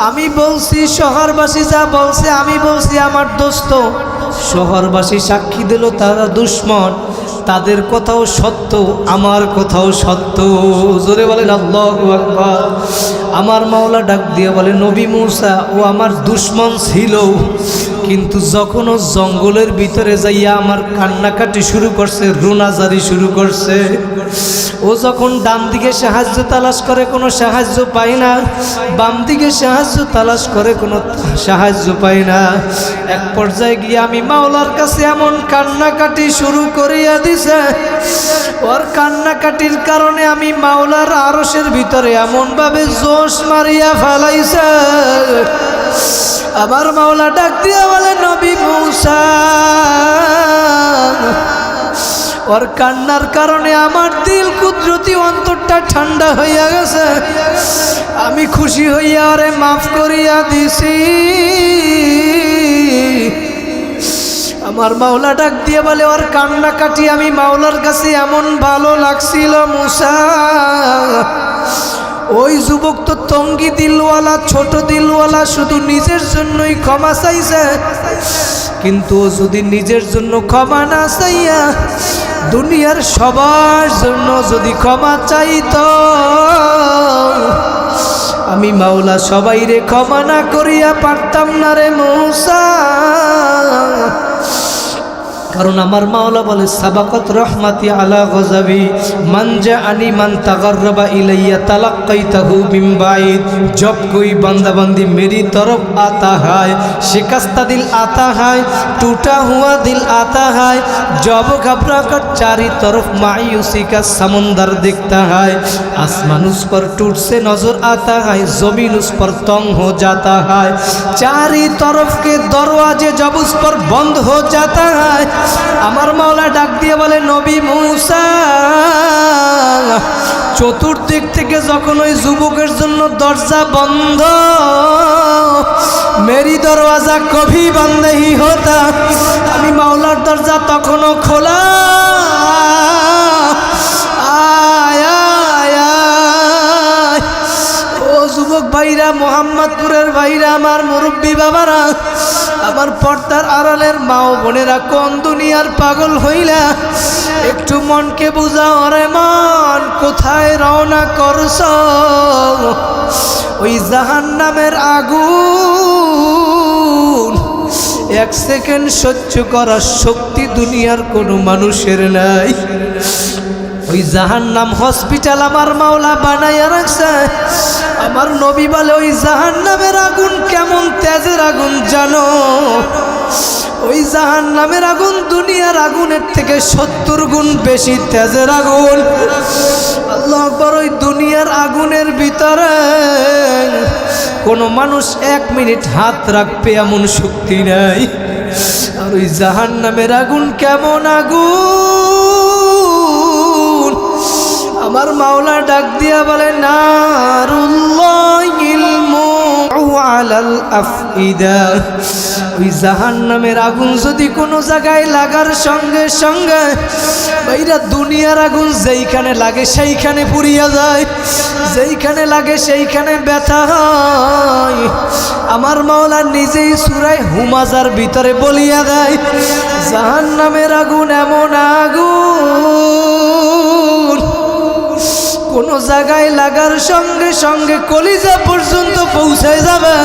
আমি বলছি শহরবাসী যা বলছে আমি বলছি আমার দোস্ত, শহরবাসী সাক্ষী দিল তারা দুশ্মন, তাদের কথাও সত্য আমার কথাও সত্য। জোরে বলেন আল্লাহু আকবার। আমার মাওলা ডাক দিয়ে বলে, নবী মূসা, ও আমার দুশ্মন ছিল, কিন্তু যখন ও জঙ্গলের ভিতরে যাইয়া আমার কান্নাকাটি শুরু করছে, রোনাজারি শুরু করছে, ও যখন ডান দিকে সাহায্য তালাশ করে কোনো সাহায্য পায় না, বাম দিকে সাহায্য তালাশ করে কোনো সাহায্য পায় না, এক পর্যায়ে গিয়ে আমি মাওলার কাছে এমন কান্নাকাটি শুরু করিয়া দিছে, ওর কান্নাকাটির কারণে আমি মাওলার আরশের ভিতরে এমনভাবে জোশ মারিয়া ফেলাইছে। আবার মাওলা ডাক দিয়া বলে, নবী মূসা, ওর কান্নার কারণে আমার দিল কুদরতি অন্তরটা ঠান্ডা হইয়া গেছে, আমি খুশি হইয়া ওরে মাফ করিয়া দিছি। আমার মাওলা ডাক দিয়ে বলে, ওর কান্নাকাটি আমি মাওলার কাছে এমন ভালো লাগছিল মূসা, ওই যুবক তো টঙ্গী দিলওয়ালা, ছোট দিলওয়ালা, শুধু নিজের জন্যই ক্ষমা চাইছে, কিন্তু ও যদি নিজের জন্য ক্ষমা না চাইয়া দুনিয়ার সবার জন্য যদি ক্ষমা চাইতো, আমি মাওলা সবাইরে ক্ষমা না করিয়া পারতাম না রে মূসা। কারণ আমার মাওলা বলে, সাবাকাত রহমাতি আলা গজাবি, মান জাআনি মান তাগাররাবা ইলাইয়া তালাক্কাইতাহু মিন বাঈদ। जब कोई बंदा बंदी मेरी तरफ आता है, शिकस्ता दिल आता है, टूटा हुआ दिल आता है, जब घबरा कर चारी तरफ मायूसी का समंदर दिखता है, आसमान उस पर टूट से नजर आता है, जमीन उस पर तंग हो जाता है, चारी तरफ के दरवाजे जब उस पर बंद हो जाता है, আমার মাওলা ডাক দিয়ে বলে, নবী মূসা, চতুর্দিক থেকে যখন ওই যুবকের জন্য দরজা বন্ধ, মেরি দরওয়াজা কভি বন্ধ নেহি হতা, আমি মাওলার দরজা তখনও খোলা। আয় আয় আয়, ও যুবক ভাইরা, মোহাম্মদপুরের ভাইরা, আমার মুরব্বী বাবারা, আমার পর্দার আড়ালের মা ও বোনেরা, কোন দুনিয়ার পাগল হইলা, একটু মনকে বুঝাও রে মন, কোথায় রওনা করছ? ওই জাহান্নামের আগুন এক সেকেন্ড সহ্য করার শক্তি দুনিয়ার কোনো মানুষের নাই। ওই জাহান্নাম হসপিটাল আমার মাওলা বানাইয়া রাখছে। আমার নবী বলে, ওই জাহান্নামের আগুন কেমন তেজের আগুন জানো? ওই জাহান্নামের আগুন দুনিয়ার আগুনের থেকে 70 গুণ বেশি তেজের আগুন। আল্লাহু আকবার। ওই দুনিয়ার আগুনের ভিতরে কোনো মানুষ 1 মিনিট হাত রাখবে এমন শক্তি নাই। আর ওই জাহান্নামের আগুন কেমন আগুন, আমার মাওলা ডাক দিয়া বলে, নারুল্লাহিল মুআলাল আফইদা। ওই জাহান্নামের আগুন যদি কোনো জায়গায় লাগার সঙ্গে সঙ্গে ভাইরা, দুনিয়ার আগুন যেইখানে লাগে সেইখানে পুড়িয়া যায়, যেইখানে লাগে সেইখানে ব্যথা হয়। আমার মাওলা নিজেই সূরা হুমাজার ভিতরে বলিয়া দেয়, জাহান্নামের আগুন এমন আগুন, কোন জায়গায় লাগার সঙ্গে সঙ্গে কলিজা পর্যন্ত পৌঁছে যাবে।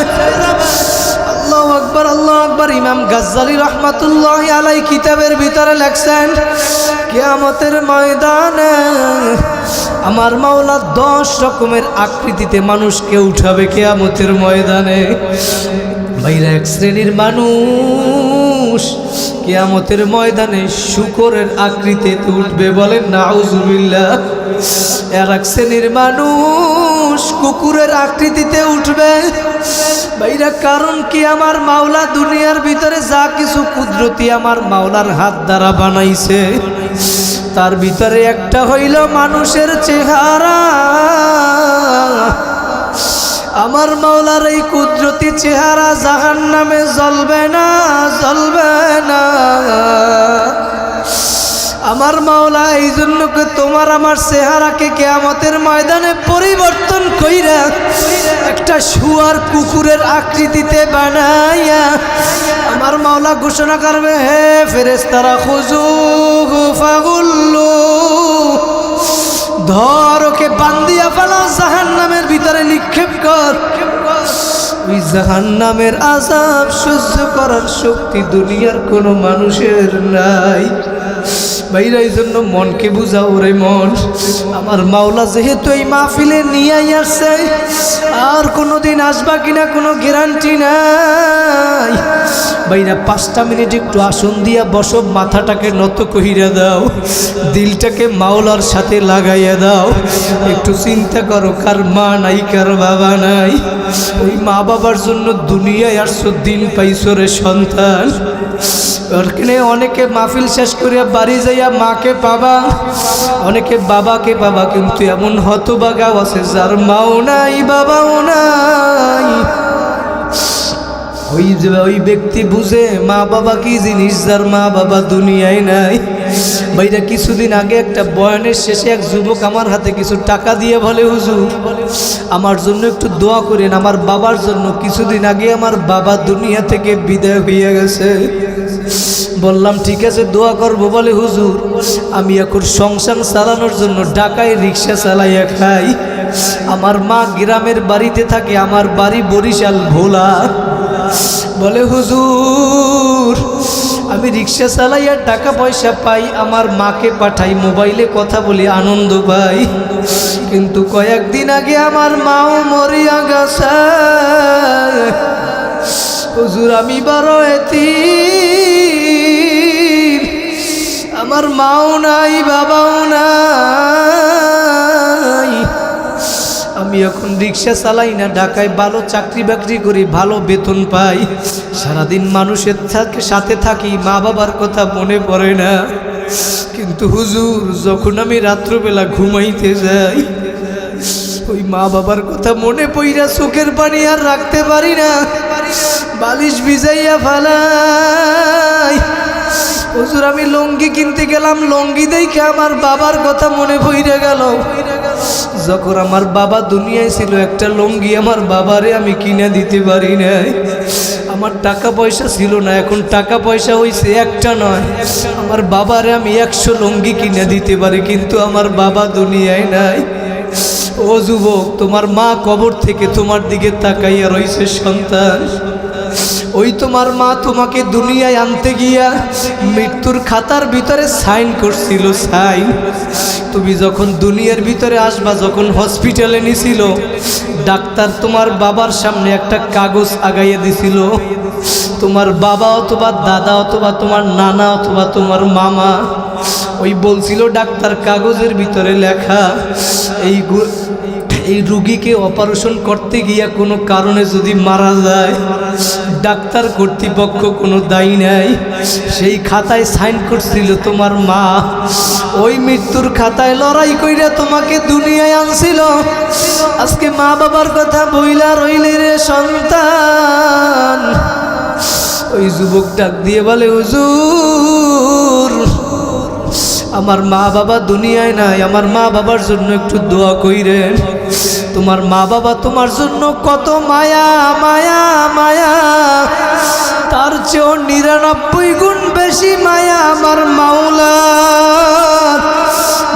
আল্লাহু আকবার, আল্লাহু আকবার। ইমাম গাজ্জালী রাহমাতুল্লাহি আলাইহি কিতাবের ভিতরে লেখছেন, কিয়ামতের ময়দানে আমার মাওলা 10 রকমের আকৃতিতে মানুষকে উঠাবে কিয়ামতের ময়দানে। ভাইরা, এক শ্রেণীর মানুষ কিয়ামতের ময়দানে শূকরের আকৃতিতে উঠবে, বলেন নাউজুবিল্লাহ। আর এক শ্রেণীর মানুষ কুকুরের আকৃতিতে উঠবে। ভাইরা, কারণ কি, আমার মাওলা দুনিয়ার ভিতরে যা কিছু কুদরতি আমার মাওলার হাত দ্বারা বানাইছে, তার ভিতরে একটা হইল মানুষের চেহারা। আমার মাওলার এই কুদরতি চেহারা জাহান্নামে জ্বলবে না, জ্বলবে না। আমার মাওলা এই জন্য তোমার আমার চেহারাকে কিয়ামতের ময়দানে পরিবর্তন কইরা একটা শুয়ার কুকুরের আকৃতিতে বানাইয়া আমার মাওলা ঘোষণা করবে, হে ফেরেশতারা খুযুহু ফাগুল্লু, ধর ওকে বান্দিয়া ফেলাও, জাহান্নামের ভিতরে নিক্ষেপ কর। ওই জাহান্নামের আযাব সহ্য করার শক্তি দুনিয়ার কোনো মানুষের নাই। ভাইরা এই জন্য মনকে বুঝাও রে মন, আমার মাওলা যেহেতু এই মাহফিলে নিয়ে আসছে, আর কোনোদিন আসবা কিনা কোনো গ্যারান্টি নাই। ভাইরা 5টা মিনিট একটু আসন দিয়া বসো, মাথাটাকে নত কইরা দাও, দিলটাকে মাওলার সাথে লাগাইয়া দাও। একটু চিন্তা করো, কার মা নাই, কার বাবা নাই। ওই মা বাবার জন্য দুনিয়ায় আসছো, দিন পাইছো রে সন্তান। অনেকে মাহফিল শেষ করিয়া বাড়ি যাইয়া মাকে পাবা, অনেকে বাবাকে পাবা, কিন্তু এমন হতভাগাও আছে যার মাও নাই, বাবাও নাই। ওই ব্যক্তি বুঝে মা বাবা কি জিনিস, যার মা বাবা দুনিয়ায় নাই। ভাইরা কিছুদিন আগে একটা বয়ানের শেষে এক যুবক আমার হাতে কিছু টাকা দিয়ে বলে, হুজুর আমার জন্য একটু দোয়া করেন, আমার বাবার জন্য। কিছুদিন আগে আমার বাবা দুনিয়া থেকে বিদায় হয়ে গেছে। বললাম ঠিক আছে দোয়া করবো। বলে হুজুর আমি এখন সংসার চালানোর জন্য ঢাকায় রিক্সা চালাইয়া খাই, আমার মা গ্রামের বাড়িতে থাকে, আমার বাড়ি বরিশাল ভোলা। বলে হুজুর আমি রিক্সা চালাইয়া টাকা পয়সা পাই, আমার মাকে পাঠাই, মোবাইলে কথা বলি, আনন্দ পাই, কিন্তু কয়েকদিন আগে আমার মাও মরিয়া গেছে। হুজুর আমি বড় এতিম, আমার মাও নাই, বাবাও নাই। আমি এখন রিক্সা চালাই না, ঢাকায় ভালো চাকরি বাকরি করি, ভালো বেতন পাই, সারাদিন মানুষের সাথে থাকি, মা বাবার কথা মনে পড়ে না। কিন্তু হুজুর যখন আমি রাত্রবেলা ঘুমাইতে যাই, ওই মা বাবার কথা মনে পড়া চোখের পানি আর রাখতে পারি না, বালিশ ভিজাইয়া ফালাই। হুজুর আমি লঙ্গি কিনতে গেলাম, লঙ্গি দেখে আমার বাবার কথা মনে পড়ে গেল। যখন আমার বাবা দুনিয়ায় ছিল, একটা লঙ্গি আমার বাবারে আমি কিনে দিতে পারি নাই। আমার টাকা পয়সা ছিল না, এখন টাকা পয়সা হইছে, একটা নয়, আমার বাবারে আমি 100 লঙ্গি কিনে দিতে পারি, কিন্তু আমার বাবা দুনিয়ায় নাই। ও যুবক, তোমার মা কবর থেকে তোমার দিকে তাকাইয়া রইছে সন্তান। ওই তোমার মা তোমাকে দুনিয়ায় আনতে গিয়া মৃত্যুর খাতার ভিতরে সাইন করছিল, সাইন। তুমি যখন দুনিয়ার ভিতরে আসবা, যখন হসপিটালে নিছিল, ডাক্তার তোমার বাবার সামনে একটা কাগজ আগাইয়া দিছিল। তোমার বাবা অথবা দাদা অথবা তোমার নানা অথবা তোমার মামা ওই বলছিল, ডাক্তার কাগজের ভিতরে লেখা, এই রুগীকে অপারেশন করতে গিয়া কোনো কারণে যদি মারা যায়, ডাক্তার কর্তৃপক্ষ কোনো দায়ী নাই। সেই খাতায় সাইন করছিল তোমার মা। ওই মৃত্যুর খাতায় লড়াই কইরা তোমাকে দুনিয়ায় আনছিল। আজকে মা বাবার কথা বইলা রইলে রে সন্তান। ওই যুবক ডাক দিয়ে বলে, হুজুর আমার মা বাবা দুনিয়ায় নাই, আমার মা বাবার জন্য একটু দোয়া কইরেন। তোমার মা বাবা তোমার জন্য কত মায়া মায়া মায়া, তার চেয়েও 99 গুণ বেশি মায়া আমার মাওলা।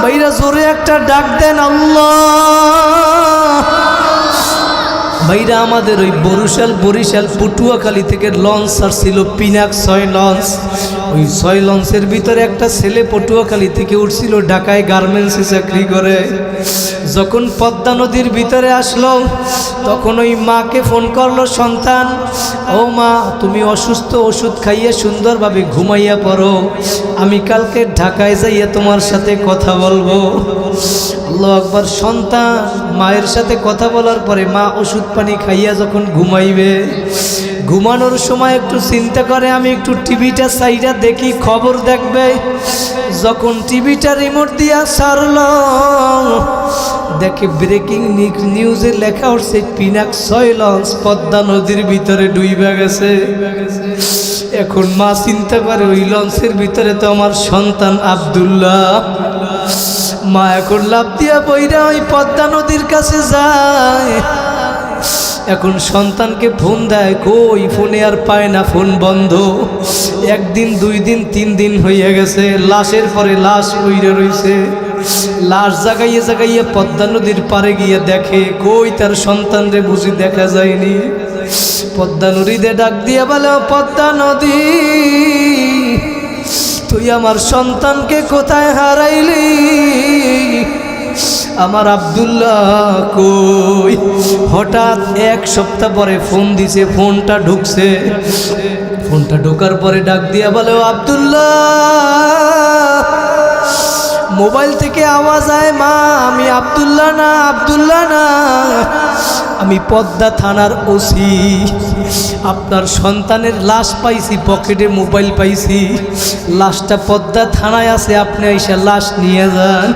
ভাইরা জোরে একটা ডাক দেন আল্লাহ। ভাইরা আমাদের ওই বরিশাল পটুয়াখালী থেকে লঞ্চ আসছিল, পিনাক 6 লঞ্চ। ওই 6 লঞ্চের ভিতরে একটা ছেলে পটুয়াখালী থেকে উঠছিল, ঢাকায় গার্মেন্টসে চাকরি করে। যখন পদ্মা নদীর ভিতরে আসলো, তখন ওই মাকে ফোন করলো, সন্তান ও মা তুমি অসুস্থ, ওষুধ খাইয়ে সুন্দরভাবে ঘুমাইয়া পড়ো, আমি কালকে ঢাকায় যাইয়া তোমার সাথে কথা বলবো। আল্লাহু আকবার। সন্তান মায়ের সাথে কথা বলার পরে মা ওষুধ পানি খাইয়া যখন ঘুমাইবে, ঘুমানোর সময় একটু চিন্তা করে আমি একটু টিভিটা সাইডা দেখি, খবর দেখবে। যখন টিভিটা রিমোট দিয়া সারল, দেখে ব্রেকিং নিউজে লেখা উঠছে পিনাক 6 লঞ্চ পদ্মা নদীর ভিতরে ডুইবা গেছে। এখন মা চিন্তা করে ওই লঞ্চের ভিতরে তো আমার সন্তান আব্দুল্লাহ। মা এখন লাফ দিয়া বইরা ওই পদ্মা নদীর কাছে যায়। এখন সন্তানকে ফোন দেয়, কই ফোনে আর পায় না, ফোন বন্ধ। 1 দিন 2 দিন 3 দিন হইয়া গেছে, লাশের পরে লাশ উইরে রইছে। লাশ জাগাইয়ে জাগাইয়ে পদ্মা নদীর পারে গিয়ে দেখে, কই তার সন্তান রে বুঝি দেখা যায়নি। পদ্মা নদীতে ডাক দিয়া বলে, পদ্মা নদী তুই আমার সন্তানকে কোথায় হারাইলি? আমার আব্দুল্লাহ কই? হঠাৎ 1 সপ্তাহ পরে ফোন দিছে, ফোনটা ঢুকছে। ফোনটা ঢোকার পরে ডাক দিয়া বলে, আব্দুল্লাহ। মোবাইল থেকে আওয়াজ আয়, মা আমি আব্দুল্লাহ না, আব্দুল্লাহ না, আমি পদ্মা থানার ওসি। আপনার সন্তানের লাশ পাইছি, পকেটে মোবাইল পাইছি, লাশটা পদ্মা থানায় আছে, আপনি আইসা লাশ নিয়ে যান।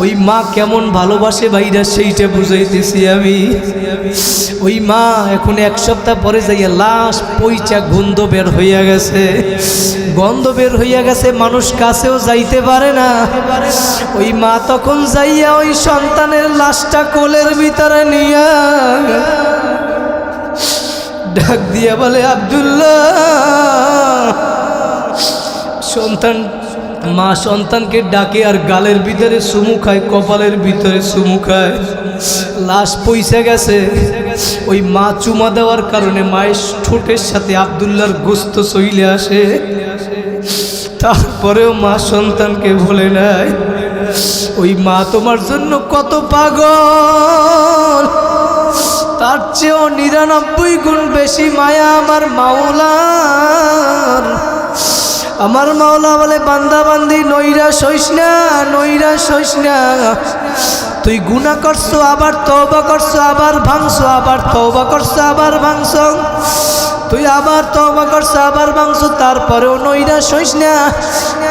ওই মা কেমন ভালোবাসে ভাইরা, সেইটা বুঝাইতেছি আমি। ওই মা এখন 1 সপ্তাহ পরে যাইয়া লাশ পইচা গন্ধ বের হইয়া গেছে, গন্ধ বের হইয়া গেছে, মানুষ কাছেও যাইতে পারে না। ওই মা তখন যাইয়া ওই সন্তানের লাশটা কোলের ভিতরে নিয়া ডাক দিয়া বলে, আব্দুল্লাহ। মা সন্তানকে ডাকে আর গালের ভিতরে চুমু খায়, কপালের ভিতরে চুমু খায়। লাশ পইসা গেছে। ওই মা চুমা দেওয়ার কারণে মায়ের ঠোঁটের সাথে আব্দুল্লাহর গোস্ত চইলে আসে। তারপরেও মা সন্তানকে ভুলে নাই। ওই মা তোমার জন্য কত পাগল, তার চেয়েও 99 গুণ বেশি মায়া আমার মাওলার। আমার মাওলা বলে, বান্দা বান্দি নৈরাশ হইস না, নৈরাশ হইস না। তুই গুনাহ করছো, আবার তওবা করছো, আবার ভাঙছো, আবার তওবা করছো, আবার ভাঙছো, তুই আবার তওবা করছো, আবার ভাঙছো, তারপরেও নৈরাশ হইস না।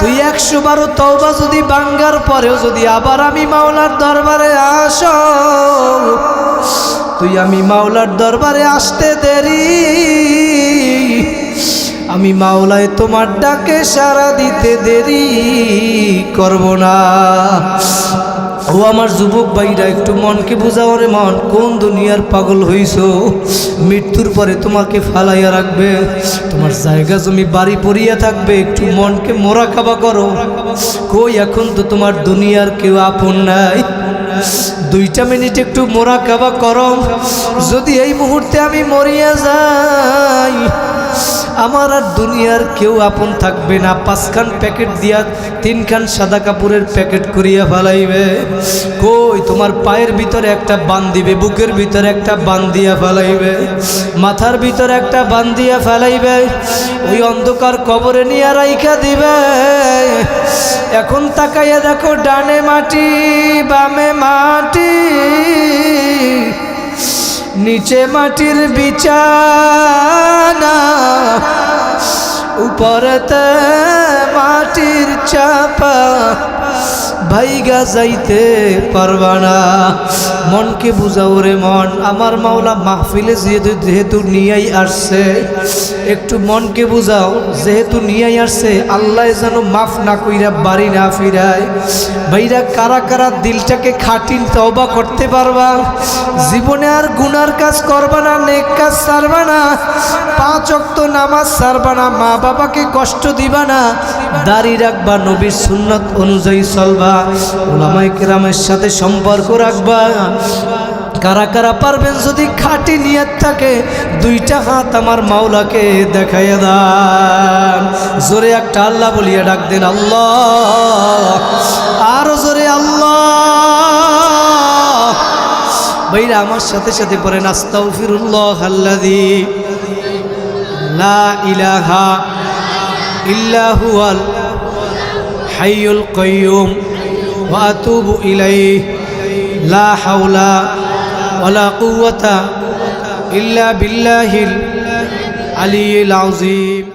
তুই 100 বারও তওবা যদি ভাঙার পরেও যদি আবার আমি মাওলার দরবারে আসো, তুই আমি মাওলার দরবারে আসতে দেরি, আমি মাওলায় তোমার ডাকে সাড়া দিতে দেরি করব না। ও আমার যুবক ভাইরা, একটু মনকে বুঝাও রে মন, কোন দুনিয়ার পাগল হইছো? মৃত্যুর পরে তোমাকে ফালাইয়া রাখবে, তোমার জায়গা জমি বাড়ি পড়িয়া থাকবে। একটু মনকে মোরাকাবা করো। কই এখন তো তোমার দুনিয়ার কেউ আপন নাই। 2টা মিনিট একটু মোরাকাবা করো। যদি এই মুহূর্তে আমি মরিয়া যাই, আমার আর দুনিয়ার কেউ আপন থাকবে না। 5 খান প্যাকেট দিয়া 3 খান সাদা কাপড়ের প্যাকেট করিয়া ফেলাইবে। কই তোমার পায়ের ভিতরে একটা বান দিবে, বুকের ভিতরে একটা বান দিয়া ফেলাইবে, মাথার ভিতরে একটা বান দিয়া ফেলাইবে। ওই অন্ধকার কবরে নিয়ে রাইখা দিবে। এখন তাকাইয়া দেখো, ডানে মাটি বামে মাটি, নিচে মাটির বিছানা, উপরেতে মাটির চাপা, ভাইগা যাইতে পারবা না। মনকে বুঝাও রে মন। আমার মাওলা মাহফিলে যেহেতু নিয়াই আসছে, একটু মনকে বুঝাও, যেহেতু নিয়াই আসছে, আল্লাহ যেন মাফ না কইরা বাড়ি না ফিরায়। ভাইরা কারা কারা দিলটাকে খাটিন তওবা করতে পারবা? জীবনে আর গুনার কাজ করবা না, নেক কাজ ছাড়বা না, 5 ওয়াক্ত নামাজ ছাড়বা না, মা বাবাকে কষ্ট দিবা না, দাড়ি রাখবা, নবীর সুন্নাত অনুযায়ী চলবা, উলামায়ে কেরামের সাথে সম্পর্ক রাখবা। কারা কারা পারবেন? যদি খাঁটি নিয়ত থাকে 2টা হাত আমার মাওলাকে দেখাইয়া দেন। জোরে একটা আল্লাহ বলিয়া ডাক দেন, আল্লাহ। আরো জোরে আল্লাহ। ভাইরা আমার সাথে সাথে পড়েন, আস্তাগফিরুল্লাহাল্লাযী লা ইলাহা ইল্লা হুয়াল হাইয়ুল কাইয়্যুম ওয়া আতুবু ইলাইহি লা হাওলা ওয়ালা কুওয়াতা ইল্লা বিল্লাহিল আলিয়্যিল আযীম।